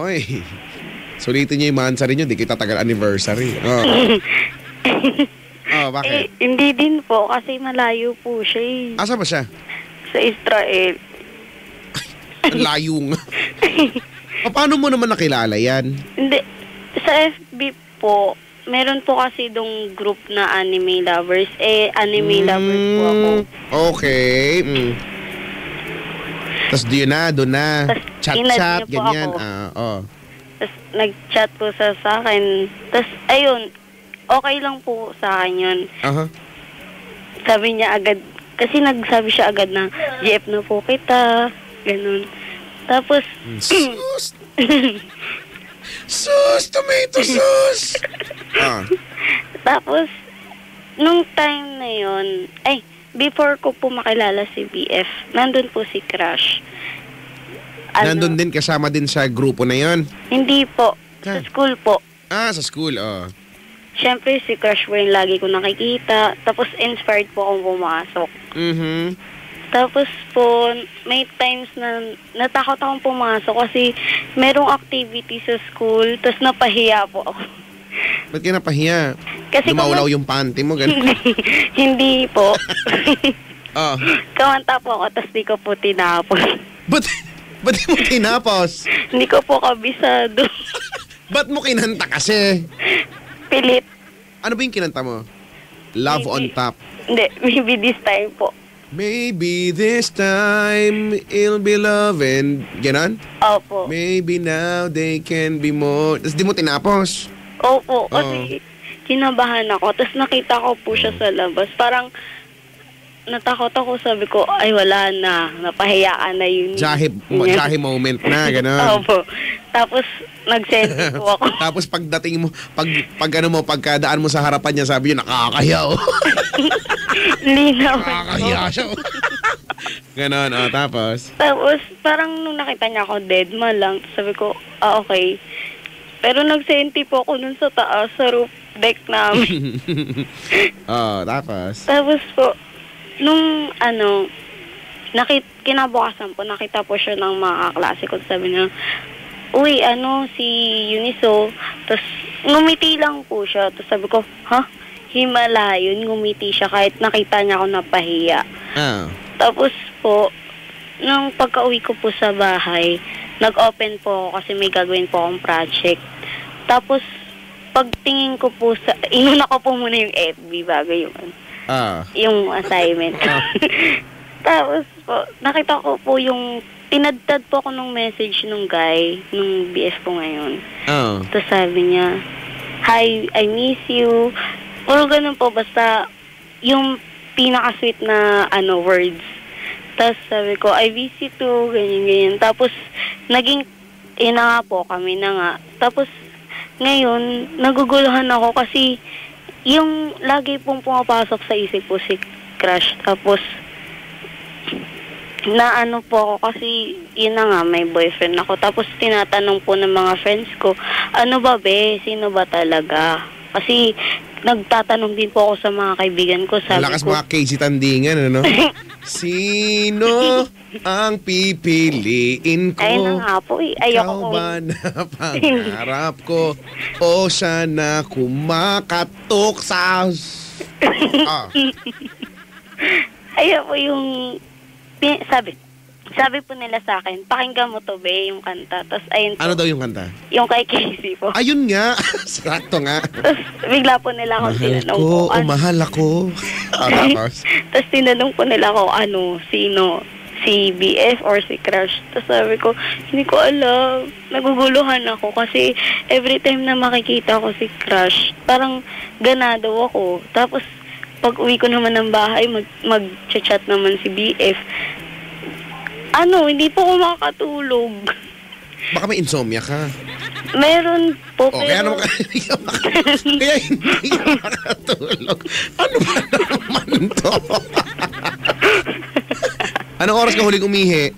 Oy. Sulitin niyo yung mansari niyo, di kita tagal anniversary. Bakit? Hindi din po kasi malayo po siya eh. Asa ba siya? Sa Israel. Ang layo nga. Paano mo naman nakilala yan? Hindi. Sa FB po, meron po kasi dong group na anime lovers. Anime lovers po ako. Okay. Tapos doon na. Chat-chat, ganyan. Tapos nag-chat po sa akin. Tapos, ayun, okay lang po sa akin yun. Sabi niya agad, kasi nagsabi siya agad na, GF na po kita, ganun. Tapos, sus! Sus! Tomato sus! Tapos, nung time na yun, before ko po makilala si BF, nandun po si Crush. Nandun din, kasama din sa grupo na yon? Hindi po. Sa school po. Sa school, Siyempre, si Crush po yung lagi ko nakikita. Tapos, inspired po akong pumasok. Tapos po, may times na natakot akong pumasok kasi merong activity sa school, tapos napahiya po ako. Ba't ka napahiya? Kasi lumawlaw yung panty mo, gano'n? Hindi po. Kamanta po ako, tapos di ko po tinapos. Ba't di mo tinapos? Hindi ko po kabisado. Ba't mo kinanta kasi? Pilit. Ano ba yung kinanta mo? Love maybe, on top. Hindi, maybe this time po. Maybe this time it'll be love and ganon? Opo. Maybe now they can be more. Tapos di mo tinapos? Opo, kasi kinabahan ako. Tapos nakita ko po siya sa labas. Parang natakot ako, sabi ko, ay wala na, napahiyaan na yun. Jahe moment na, gano'n. Opo. Tapos, nag-send po ako. Tapos pagdating mo, pagkadaan mo sa harapan niya, sabi niya, nakakahiya, Linaw. Nakakahiya siya, Gano'n, tapos? Tapos, parang nung nakita niya ako, dead ma lang, sabi ko, okay. Pero nag-senti po ako nun sa taas, sa roof deck namin. Tapos? Tapos po, nung kinabukasan po, nakita po siya ng mga kaklase ko. Sabi niya, uy, si Uniso. Tapos, ngumiti lang po siya. Tapos sabi ko, himala yun. Ngumiti siya kahit nakita niya ako napahiya. Tapos po, nung pagka-uwi ko po sa bahay, nag-open po ako kasi may gagawin po akong project. Tapos, pagtingin ko po inuna ko po muna yung FB bago yung assignment. Tapos po, nakita ko po yung, tinadtad po ako ng message nung guy, nung BF po ngayon. Tapos sabi niya, hi, I miss you. Puro ganun po, basta yung pinaka-sweet na words. Tapos sabi ko, I miss you too, ganyan. Tapos, naging, nga po, kami na nga. Tapos, ngayon, naguguluhan ako kasi, yung lagi pong pumapasok sa isip po si Crush. Tapos, po ako kasi, yun na nga, may boyfriend ako. Tapos, tinatanong po ng mga friends ko, ano ba be? Sino ba talaga? Kasi, nagtatanong din po ako sa mga kaibigan ko. Sabi malakas mga Casey Tandingan, ano? Sino ang pipiliin ko? Ay na nga po eh. Ayoko ikaw ba na pangarap ko? O siya na kumakatok sa... Ayun po yung... Sabi po nila sa akin, pakinggan mo to be, yung kanta. Tapos ayun po. Ano daw yung kanta? Yung kay Casey po. Ayun nga. Sakto nga. Tapos bigla po nila ako tinanong ko. Mahal ako. Tapos? Tapos tinanong po nila ako, sino? Si BF or si Crush. Tapos sabi ko, hindi ko alam. Naguguluhan ako kasi every time na makikita ko si Crush, parang ganado ako. Tapos pag uwi ko naman ng bahay, mag-chat naman si BF. Hindi po ako makakatulog. Baka may insomnia ka. Meron po, pero... Kaya hindi ka makatulog. Ano ba naman? naman to? Anong oras ka huling umihi?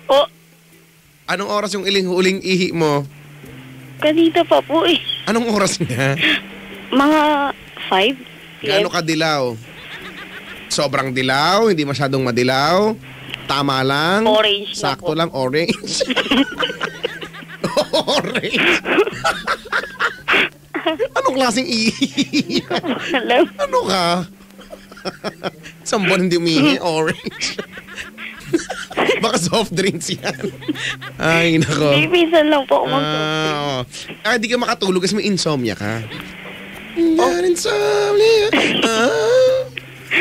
Po, Anong oras yung huling ihi mo? kanina pa po eh. Anong oras nga? Mga 5? Gaano ka dilaw? Sobrang dilaw? Hindi masyadong madilaw? Tama lang? Orange na Sakto po. lang, orange? Orange? Anong klaseng ihi? Alam. Ano ka? Isang buwan hindi umihi, orange. Baka soft drinks yan. Ay, nako. Minsan lang po ako Di ka makatulog kasi may insomnia ka. Insomnia.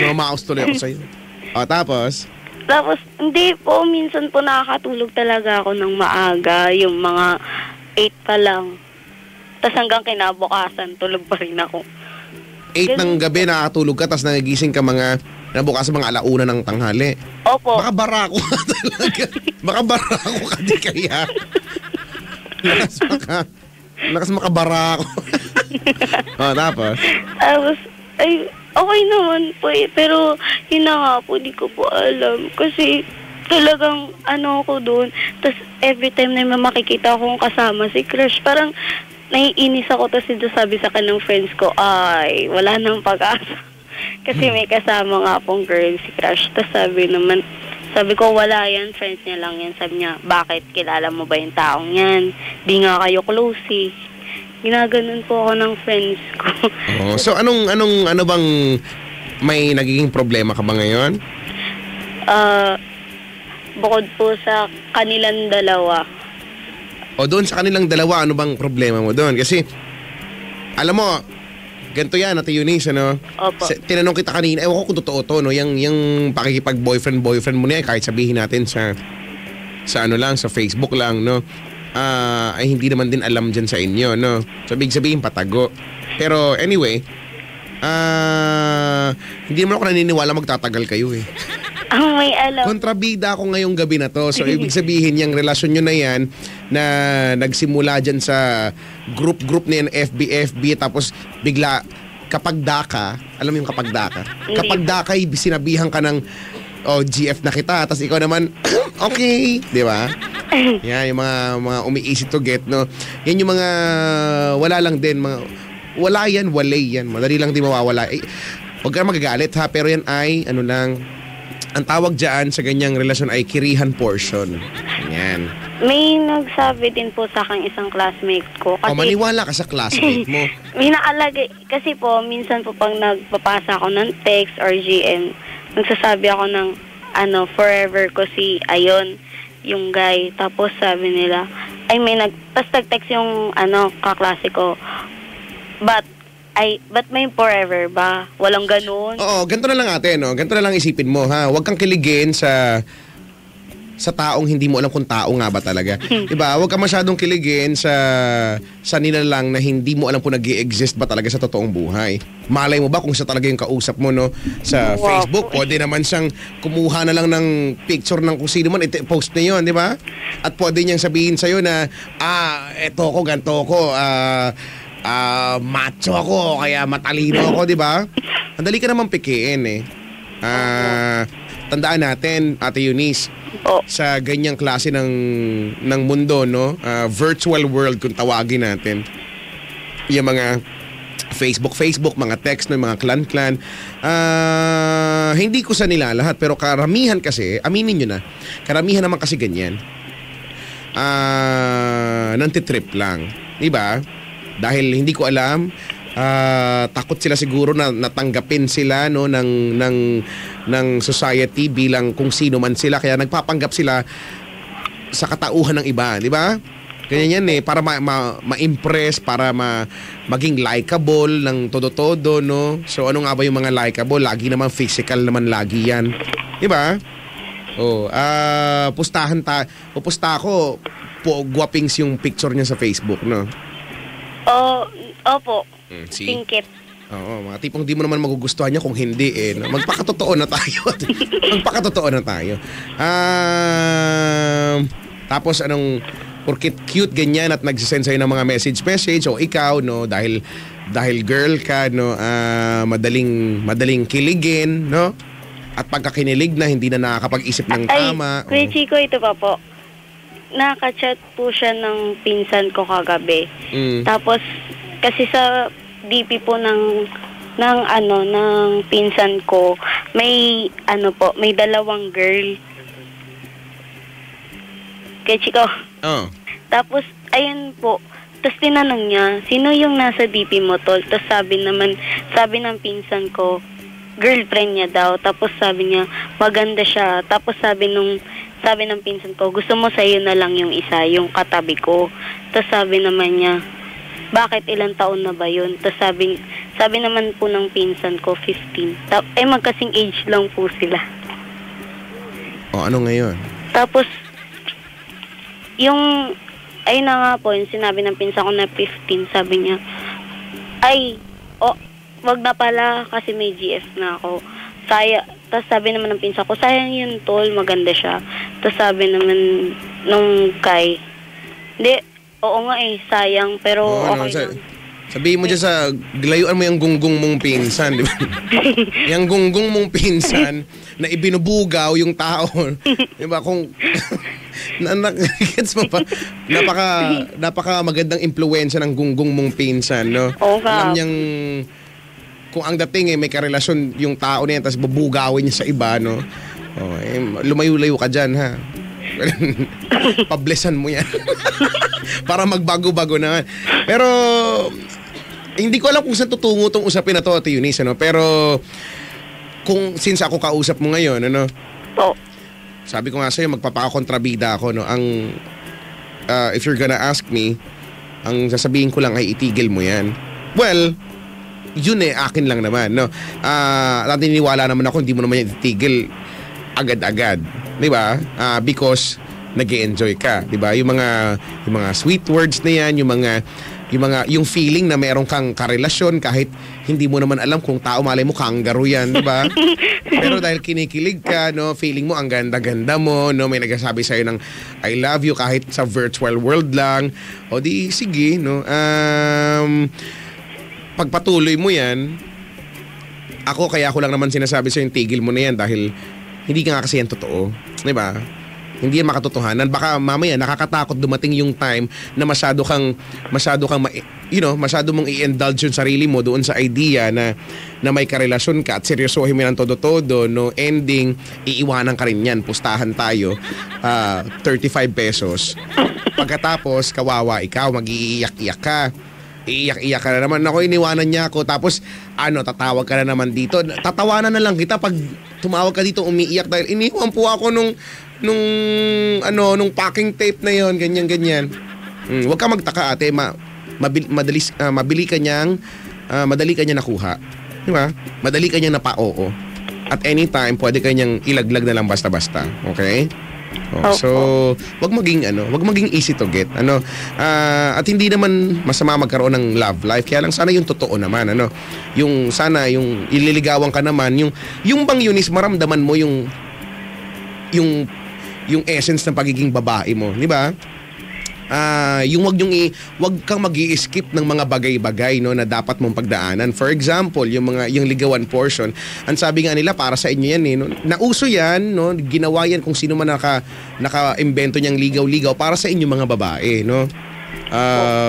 Mamaos tuloy ako sa'yo. Tapos? Tapos, hindi po, minsan po nakakatulog talaga ako ng maaga, yung mga 8 pa lang. Tapos hanggang kinabukasan, tulog pa rin ako. 8 ng gabi nakakatulog ka, tapos nagigising ka nabukas mga 1:00 ng tanghali. Opo. Baka barako ka talaga. Baka barako ka di kaya. Lakas makabarako. Tapos? Tapos, ay, okay naman po eh. Pero, yun na nga po, di ko po alam. Kasi, talagang, ako doon. Tapos, every time na may makikita akong kasama si Crush, parang, naiinis ako. Tapos, sabi sa akin ng friends ko, ay, wala nang pag-asa. Kasi may kasama nga pong girl si Crush. Tapos, sabi ko, wala yan. Friends niya lang yan. Sabi niya, bakit? Kilala mo ba yung taong yan? Di nga kayo close eh. Ginaganon po ako ng friends ko. So ano bang may nagiging problema ka ba ngayon? Bukod po sa kanilang dalawa. O doon sa kanilang dalawa, ano bang problema mo doon? Kasi, alam mo, ganito yan, Ate Eunice, ano? Opo. Tinanong kita kanina, ewan ko kung totoo to, no? Yung pakikipag-boyfriend mo na yan, kahit sabihin natin sa Facebook lang, no? Ay hindi naman din alam dyan sa inyo, no? So, big sabihin, patago. Pero, anyway, hindi naman ako naniniwala magtatagal kayo, eh. May alam. Kontrabida ako ngayong gabi na to. So, ibig sabihin, yung relasyon nyo na yan na nagsimula dyan sa group na yan, FB, tapos bigla, kapag daka, alam mo yung kapag daka? Kapag daka, sinabihan ka ng, GF na kita, tapos ikaw naman, okay, di ba? Yan, yung mga umi-easy to get, no? Yan yung mga, wala lang din, wala yan, walay yan. Madali lang din mawawala. Huwag ka magagalit, ha? Pero yan ay, ang tawag dyan sa ganyang relasyon ay kirihan portion. Yan. May nagsabi din po sa akin isang classmate ko. Kasi, maniwala ka sa classmate mo. May nakalagay. Kasi po, minsan po pag nagpapasa ako ng text or GM, nagsasabi ako ng, forever ko si Ayon, yung guy. Tapos sabi nila, tapos nag-text yung, kaklase ko, But may forever ba? Walang ganun? Oo, ganito na lang ate, no? Ganito na lang isipin mo, ha? Huwag kang kiligin sa taong hindi mo alam kung tao nga ba talaga. Diba? Huwag kang masyadong kiligin sa nilalang na hindi mo alam kung nag-i-exist ba talaga sa totoong buhay. Malay mo ba kung siya talaga yung kausap mo, no? Sa Facebook, pwede naman siyang kumuha na lang ng picture ng kung sino man, post na yun, di ba? At pwede niyang sabihin sa'yo na, eto ko, ganto ko, macho ako, kaya matalino ako, di ba? Ang dali ka naman pikiin, eh. Tandaan natin, Ate Eunice, sa ganyang klase ng mundo, no? Virtual world kung tawagin natin. Yung mga Facebook, mga text, no? Mga clan. Hindi ko sa nila lahat, pero karamihan kasi, aminin nyo na, karamihan naman kasi ganyan. Nantitrip lang. Diba? Dahil hindi ko alam, takot sila siguro na natanggapin sila, no, ng society bilang kung sino man sila, kaya nagpapanggap sila sa katauhan ng iba, di ba? Ganyan yan eh, para ma-impress, para maging likable ng todo-todo, no? So ano nga ba yung mga likable? Lagi naman physical naman lagi yan, di ba? Pupusta ako, guwapings yung picture niya sa Facebook, no? Opo. See? Singkit. Oo, mga tipong di mo naman magugustuhan niya kung hindi eh. No? Magpakatotoo na tayo. Tapos porkit cute ganyan at nagsisend sa'yo ng mga message o ikaw, no, dahil dahil girl ka, no, madaling kiligin, no? At pagka kinilig na, hindi na nakakapag-isip ng tama. Kuya Chico, ito pa po. Nakachat po siya ng pinsan ko kagabi. Tapos, kasi sa DP po ng pinsan ko, may dalawang girl. Kuya Chico. Oh. Tapos, ayun po. Tapos tinanong niya, sino yung nasa DP mo, tol? Tapos sabi ng pinsan ko, girlfriend niya daw. Tapos sabi niya, maganda siya. Tapos sabi ng pinsan ko, gusto mo sa'yo na lang yung isa, yung katabi ko. Tapos sabi naman niya, bakit ilang taon na ba yun? Tapos sabi naman po ng pinsan ko, 15. Magkasing age lang po sila. O, ano ngayon? Tapos, ayun na nga po, yung sinabi ng pinsan ko na 15, sabi niya, wag na pala kasi may GF na ako. Tapos sabi naman ng pinsan ko, sayang yun, tol, maganda siya. Tapos sabi naman nung Kai, hindi, oo nga sayang, pero okay lang. Sabihin mo dyan layuan mo yung gunggong mong pinsan, di ba? Yung gunggong mong pinsan na ibinubugaw yung tao. Di ba? Kung gets mo pa? Napaka magandang impluwensya ng gunggong mong pinsan, no? Okay. Alam niyang kung ang dating may karelasyon yung tao na yan, tapos bubugawin niya sa iba, no? Lumayo-layo ka dyan, ha? Pablesan mo yan. Para magbago-bago naman. Pero hindi ko alam kung saan tutungo tong usapin na to, Ate Eunice, ano? Pero since ako kausap mo ngayon, ano? Po. Sabi ko nga sa'yo, magpapakontrabida ako, no? If you're gonna ask me, ang sasabihin ko lang ay itigil mo yan. Well, yun akin lang naman, no? Naniniwala naman ako, hindi mo naman yan itigil agad-agad. Di ba? Because nag-e-enjoy ka, 'di ba? Yung mga sweet words na 'yan, yung feeling na meron kang karelasyon kahit hindi mo naman alam kung tao, malay mo kangaroo 'yan, 'di ba? Pero dahil kinikilig ka, no, feeling mo ang ganda-ganda mo, no, may nagsasabi sa ng I love you kahit sa virtual world lang. O di sige, no. Pagpatuloy mo 'yan, kaya ako lang naman sinasabi sa yung tigil mo na 'yan dahil hindi ka nga kasi yan totoo, 'di ba? Hindi yan makatotohanan. Baka mamaya nakakatakot dumating yung time na masyado mong i-indulge yung sarili mo doon sa idea na may karelasyon ka at seryosohin mo ng todo-todo, no? Ending, iiwanan ka rin yan. Pustahan tayo, 35 pesos. Pagkatapos, kawawa ikaw, mag-iiyak-iyak ka. Iiyak-iyak ka na naman. Ako, iniwanan niya ako. Tapos, tatawag ka na naman dito. Tatawanan na lang kita pag tumawag ka dito umiiyak dahil iniwan po ako nung packing tape na yon, ganyan. Huwag ka magtaka, ate. Madali ka niyang nakuha. Di ba? Madali ka niyang napa-oo. At anytime, pwede ka niyang ilaglag na lang basta-basta. Okay? So, wag maging easy to get. At hindi naman masama magkaroon ng love life. Kaya lang sana yung totoo naman, yung ililigawan ka naman, yung bang Eunice, maramdaman mo yung essence ng pagiging babae mo, di ba? Wag kang mag-i-skip ng mga bagay-bagay, no, na dapat mong pagdaanan. For example, yung ligawan portion, ang sabi nga nila para sa inyo yan, no? Nauso yan, no? Ginawa yan kung sino man naka-imbento niyang ligaw-ligaw para sa inyo mga babae, no?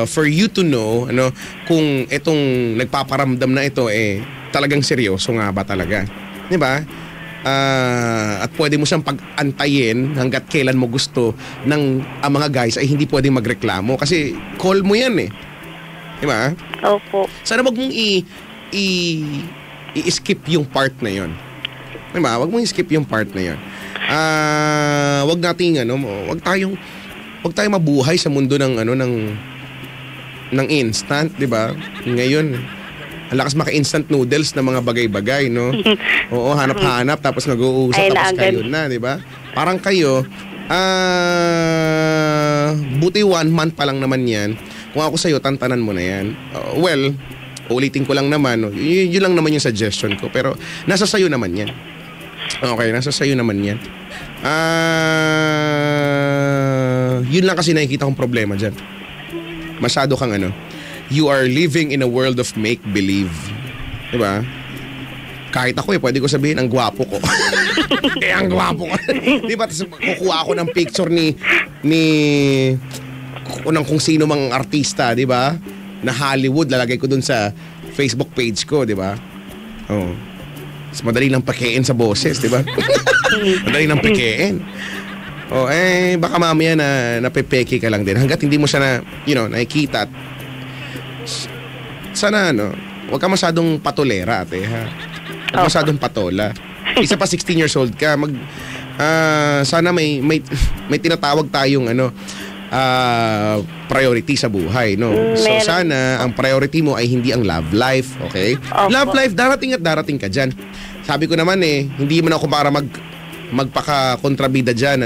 For you to know, kung itong nagpaparamdam na ito talagang seryoso nga ba talaga, di ba? At pwede mo siyang pag-antayin hanggat kailan mo gusto ng mga guys ay hindi pwedeng magreklamo kasi call mo yan di ba? Opo. Sana wag mong i-skip yung part na yon, di ba? Wag mong i-skip yung part na yon. Wag nating wag tayong mabuhay sa mundo ng instant, di ba? Ngayon ang lakas maka-instant noodles na mga bagay-bagay, no? Oo, hanap-hanap, tapos nag-uusap, tapos kayo na, di ba? Parang kayo, buti 1 month pa lang naman yan. Kung ako sa'yo, tantanan mo na yan. Well, ulitin ko lang naman, no? Yun lang naman yung suggestion ko. Pero nasa sayo naman yan. Okay, nasa sayo naman yan. Yun lang kasi nakikita kong problema dyan. Masyado kang you are living in a world of make-believe. Diba? Kahit ako pwede ko sabihin, ang gwapo ko. Ang gwapo ko. Di ba? Tapos kukuha ako ng picture ni kung sino mang artista, di ba? Na Hollywood, lalagay ko dun sa Facebook page ko, di ba? Oh. Mas madali lang pakein sa boses, di ba? Madali lang pakein. Oh, baka mamaya na napepeke ka lang din. Hanggat hindi mo siya nakikita. Sana, huwag ka masyadong patolera, ate, ha? Huwag masyadong patola. Isa pa 16 years old ka, sana may tinatawag tayong, priority sa buhay, no? So, sana, ang priority mo ay hindi ang love life, okay? Love life, darating at darating ka dyan. Sabi ko naman hindi mo na ako para magpaka-kontrabida dyan,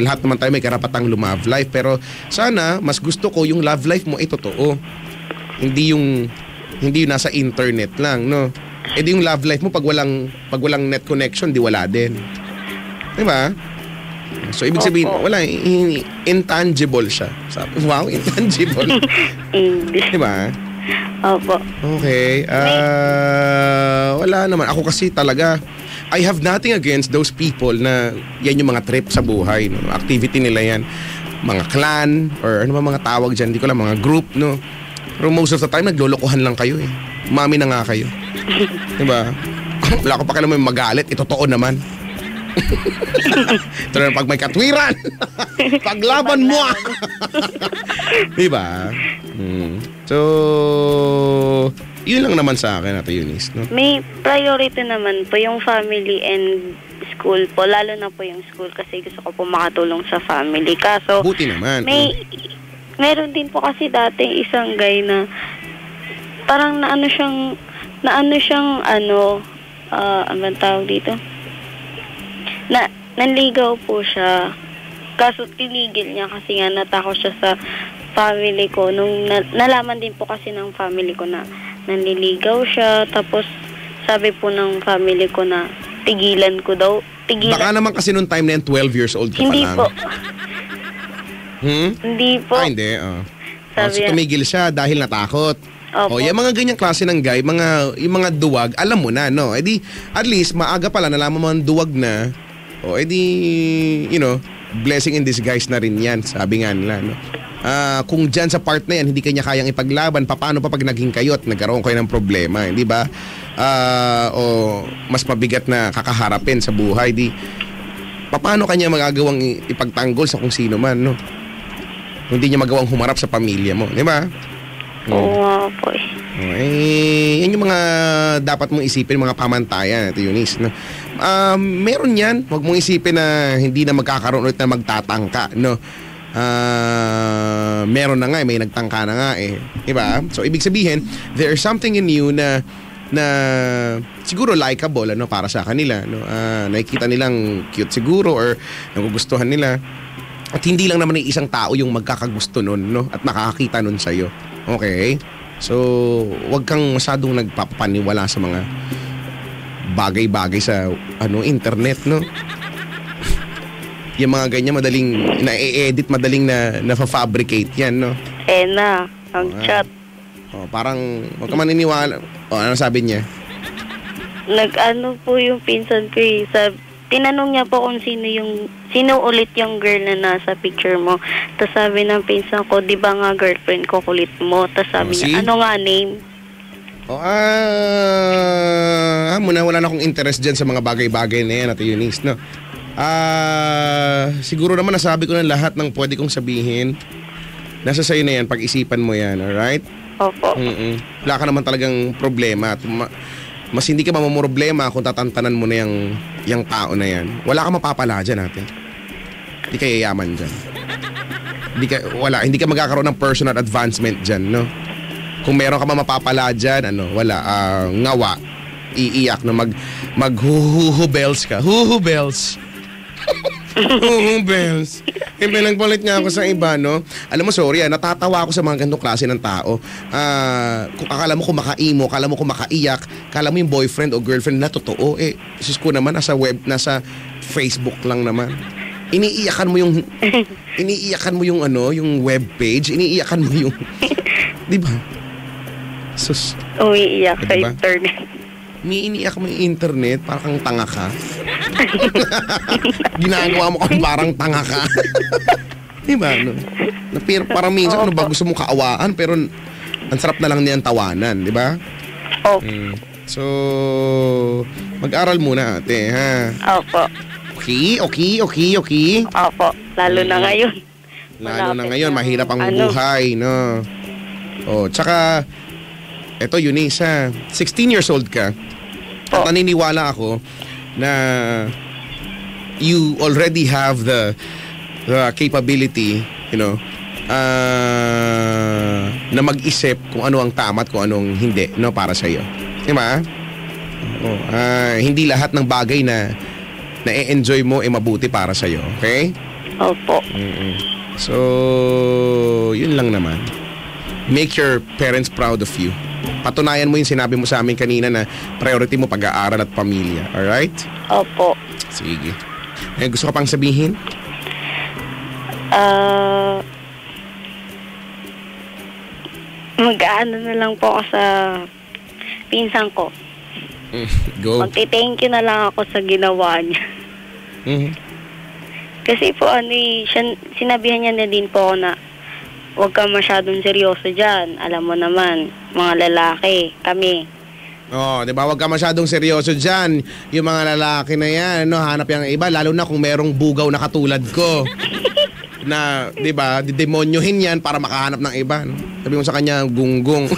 lahat naman tayo may karapatang love life, pero sana mas gusto ko yung love life mo ay totoo, hindi yung nasa internet lang, no? Di yung love life mo pag walang net connection, di wala din, di ba? So ibig sabihin wala, intangible siya. Wow, intangible. Di ba? Opo. Okay. Wala naman. Ako kasi talaga, I have nothing against those people na yan yung mga trip sa buhay, no? Activity nila yan. Mga clan, or ano ba mga tawag dyan, hindi ko lang, mga group, no? Pero most of the time, naglolokohan lang kayo, Mami na nga kayo. Diba? Wala ko pa kailangan may magalit, totoo naman. Ito na pag may katwiran. Paglaban mo. Diba? So, yun lang naman sa akin, Ate Eunice, no? May priority naman po yung family and school po, lalo na po yung school kasi gusto ko po makatulong sa family. Kaso, buti naman. Meron din po kasi dati isang guy na parang naano siyang ano bang tawag dito? Nanligaw po siya. Kaso tinigil niya kasi nga natakot siya sa family ko. Nung nalaman din po kasi ng family ko na nanliligaw siya. Tapos sabi po ng family ko na tigilan ko daw. Baka naman kasi nung time na yan, 12 years old ka hindi pa lang. Po. Hindi po. Hindi. Sabi so tumigil siya dahil natakot. Opo. Yung mga ganyang klase ng guy, yung mga duwag, alam mo na, no? At least, maaga pala, nalaman mo ang duwag na, blessing in disguise na rin yan, sabi nga nila, no? Kung dyan sa part na yan, hindi kanya kayang ipaglaban, paano pa pag naging kayo at nagkaroon kayo ng problema, hindi ba? O mas mabigat na kakaharapin sa buhay, paano kanya magagawang ipagtanggol sa kung sino man, no? Hindi niya magawang humarap sa pamilya mo, di ba? Oo nga po yan yung mga dapat mong isipin, mga pamantayan, Ate Eunice, no? Meron yan, huwag mong isipin na hindi na magkakaroon ulit na magtatangka, no? Meron na nga, may nagtangka na nga diba? So ibig sabihin, there's something in you na siguro likeable para sa kanila, no? Nakikita nilang cute siguro or nagugustuhan nila. At hindi lang naman isang tao yung magkakagusto nun, no? At makakakita nun sa'yo. Okay? So, wag kang masyadong nagpapaniwala sa mga bagay-bagay sa internet, no? Yung mga ganyan, madaling na-edit, madaling na-fabricate yan, no? Ang chat. Parang, wag ka maniniwala. Ano sabi niya? Nag-ano po yung pinsan ko tinanong niya po kung sino ulit yung girl na nasa picture mo. Tapos sabi ng pinsan ko, di ba nga girlfriend ko kulit mo? Tapos sabi niya, ano nga name? Wala na akong interest dyan sa mga bagay-bagay na yan, Ate Eunice, no? Siguro naman nasabi ko na lahat ng pwede kong sabihin. Nasa sa'yo na yan, pag-isipan mo yan, alright? Opo. Wala ka naman talagang problema. Mas hindi ka mamumroblema kung tatantanan mo na yung tao na yan. Wala ka mapapala dyan, ate. Hindi ka yayaman dyan. Hindi ka magkakaroon ng personal advancement dyan, no? Kung meron ka mapapala dyan, wala. Ngawa. Iiyak, no? Mag-huhu-bells ka. Huhu-bells. Huhu-bells. Nagpalit nga ako sa iba, no? Alam mo, sorry, natatawa ako sa mga ganitong klase ng tao. Kung akala mo kumakaimo, akala mo kumakaiyak, akala mo yung boyfriend o girlfriend na totoo, sus ko naman, nasa Facebook lang naman. Iniiyakan mo yung yung web page, iniiyakan mo yung Di ba? Sus, Umiiyak sa Diba? internet. umiiniyak mo yung internet, parang tanga ka. Ginagawa mo kang parang tanga ka. Di ba? No? Parang minsan, ano ba, gusto mo kaawaan, pero ang sarap na lang niyan tawanan, di ba? Opo. So, mag-aral muna, ate, ha? Opo. Okay. Opo. Lalo na ngayon. Lalo na Malapit ngayon, na. mahirap ang Ano? buhay, no? Oh, tsaka, eto Eunice, ha? 16 years old ka. At Po. naniniwala ako na you already have the capability, you know, na mag-isip kung ano ang tama at kung anong hindi, no, para sa iyo. Di ba? Oh, hindi lahat ng bagay na na-enjoy mo mabuti para sa iyo, okay? Opo. So, yun lang naman. Make your parents proud of you. Patunayan mo yung sinabi mo sa amin kanina na priority mo pag-aaral at pamilya. Alright? Opo. Sige. Gusto ka pang sabihin? Mag-aano na lang po ako sa pinsan ko. Go. Magti-thank you na lang ako sa ginawa niya. Kasi po sinabihan niya na din po ako na huwag ka masyadong seryoso dyan. Alam mo naman, mga lalaki, kami. Oh, 'di ba? Huwag ka masyadong seryoso diyan. Yung mga lalaki na 'yan, no, hanap yang iba lalo na kung merong bugaw na katulad ko. Na, 'di ba, didemonyohin 'yan para makahanap ng iba, no? Sabi mo sa kanya, gunggong.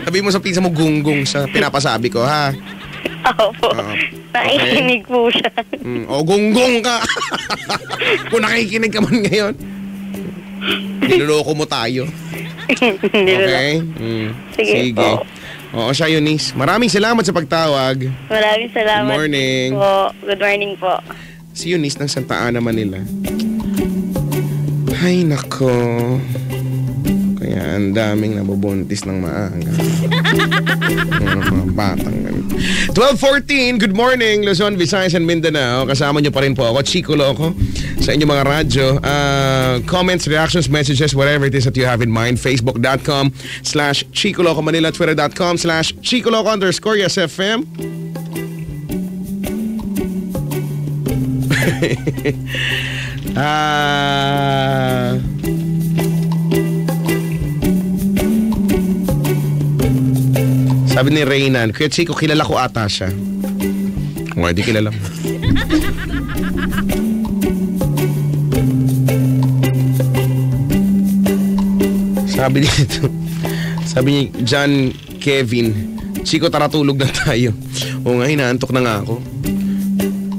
Sabi mo sa pinsan mo, gunggong sa pinapasabi ko, ha? Opo. Nakikinig po siya. O, gunggong ka. Kung nakikinig ka man ngayon, niloloko mo tayo. Okay? Sige po. Oo, siya Eunice. Maraming salamat sa pagtawag. Maraming salamat. Good morning. Po. Good morning po. Si Eunice ng Santa Ana, Manila. Ay, nako. Kaya ang daming nabubuntis ng maaga. Mga batang ganito. 12:14, good morning, Luzon, Visayas and Mindanao. Kasama niyo pa rin po ako, Chico Loco, sa inyong mga radyo. Comments, reactions, messages, whatever it is that you have in mind. Facebook.com/Chico Loco Manila, Twitter.com/Chico Loco_Yes FM. Sabi ni Reynan, Kuya Chico, kilala ko ata siya. O, hindi kilala mo. Sabi ni John Kevin, Chico, tara tulog na tayo. O nga, hinaantok na nga ako.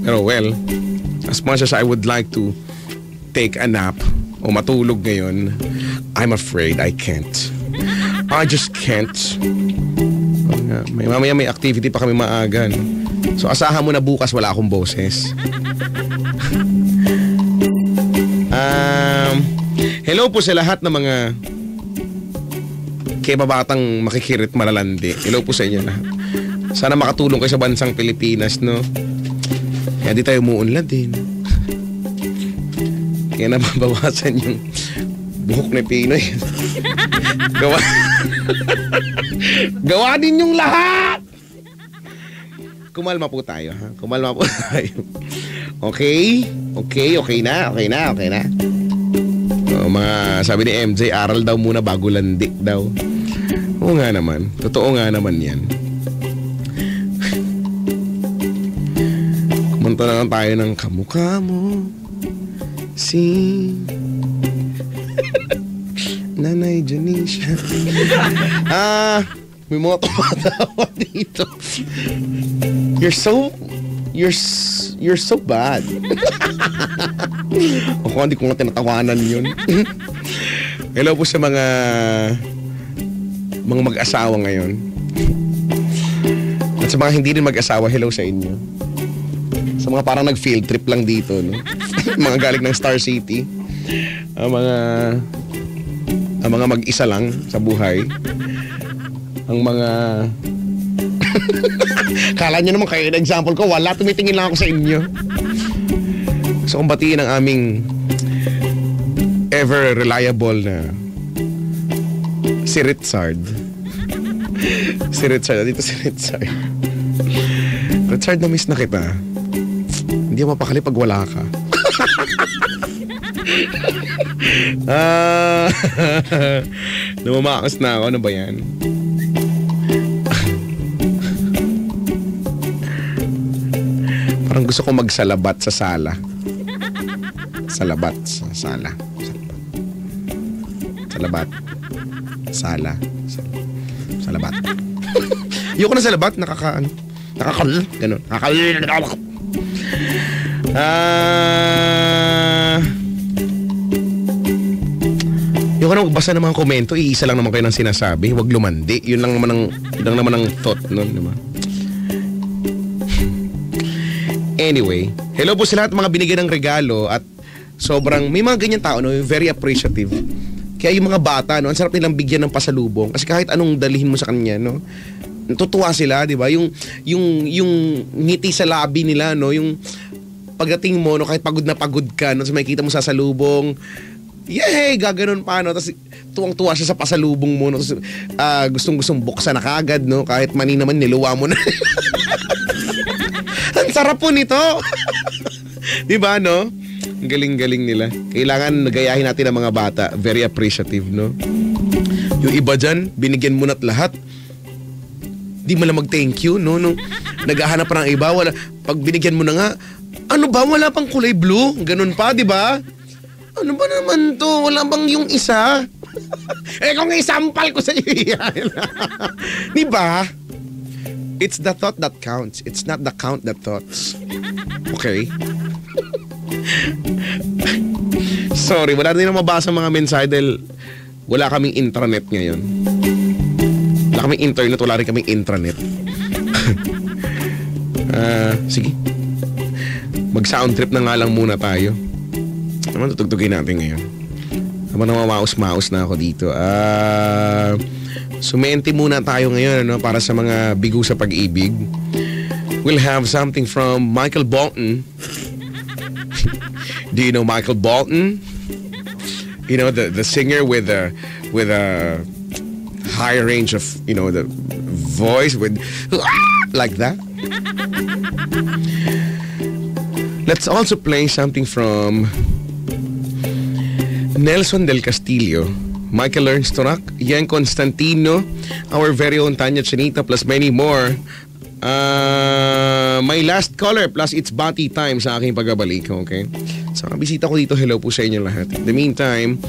Pero well, as much as I would like to take a nap o matulog ngayon, I'm afraid I can't. I just can't. Mamaya may activity pa kami maaga, no? So asahan mo na bukas wala akong boses. Hello po sa lahat ng mga kebabatang makikirit malalandi. Hello po sa inyo lahat. Sana makatulong kayo sa bansang Pilipinas, no? Kaya di tayo umuunlad din. Kaya nababawasan yung buhok ni Pinoy. Gawa din yung lahat. Kumalma po tayo, ha? Kumalma po tayo. Okay na. Mga sabi ni MJ, aral daw muna bago landi daw. Oo nga naman. Totoo nga naman yan. Kumanta na lang tayo ng kamukha mo si Nanay Janisha. May mga tumatawa dito. You're so bad. O kung hindi ko nga tinatawanan yun. Hello po sa mga mag-asawa ngayon. At sa mga hindi rin mag-asawa, hello sa inyo. Sa mga parang nag-field trip lang dito, no? Mga galing ng Star City. Ang mga mag-isa lang sa buhay. Ang mga kala nyo naman kayo, example ko, wala, tumitingin lang ako sa inyo. So kung batiin ang aming ever reliable na Si Richard. Si Richard. Dito si Richard. Richard, na-miss na kita. Hindi mo mapakali pag wala ka. Namamakas na ako. Ano ba yan? Parang gusto ko magsalabat sa sala. Salabat sa sala. Salabat. Sala. Salabat. Ayoko na salabat. Ganun. Ayoko na magbasa ng mga komento. Iisa lang naman kayo ng sinasabi. Huwag lumandi. Yun lang naman ang thought nun, diba? Anyway, hello po sa lahat mga binigyan ng regalo at sobrang, may mga ganyan tao, no, very appreciative. Kaya yung mga bata, no, ang sarap nilang bigyan ng pasalubong kasi kahit anong dalhin mo sa kanya, no, natutuwa sila, di ba? Yung ngiti sa labi nila, no, yung pagdating mo, no, kahit pagod na pagod ka, no, so makikita mo sa salubong, yay, gaganon pa, no, tapos tuwang-tuwa siya sa pasalubong mo, no, tapos gustong-gustong buksan na kagad, no, kahit mani naman niluwa mo na. Ang sarap po nito. Di ba, no? Ang galing-galing nila. Kailangan nagayahin natin ang mga bata. Very appreciative, no? Yung iba dyan, binigyan mo na't lahat. Di mo lang mag-thank you, no? Nung naghahanap pa ng iba, wala. Pag binigyan mo na nga, ano ba? Wala pang kulay blue? Ganun pa, di ba? Ano ba naman to? Wala bang yung isa? Kung isampal ko sa iyo yan. Di ba? It's the thought that counts. It's not the count that thoughts. Okay? Sorry, wala din na mabasa mga mensahe dahil wala kaming intranet ngayon. Wala kaming internet, wala rin kaming intranet. Sige. Mag-sound trip na nga lang muna tayo. Naman tutugtugin natin ngayon. Naman namamaos-maos na ako dito. Sumenti muna tayo ngayon, ano, para sa mga bigo sa pag-ibig. We'll have something from Michael Bolton. Do you know Michael Bolton? You know, the singer with a high range of, you know, the voice with like that. Let's also play something from Nelson Del Castillo, Michael Ernst Torak, Ian Constantino, our very own Tanya Chinita, plus many more. My last caller, plus it's Bati time sa aking pagbabalik, okay? So, bisita ko dito, hello po sa inyo lahat. In the meantime,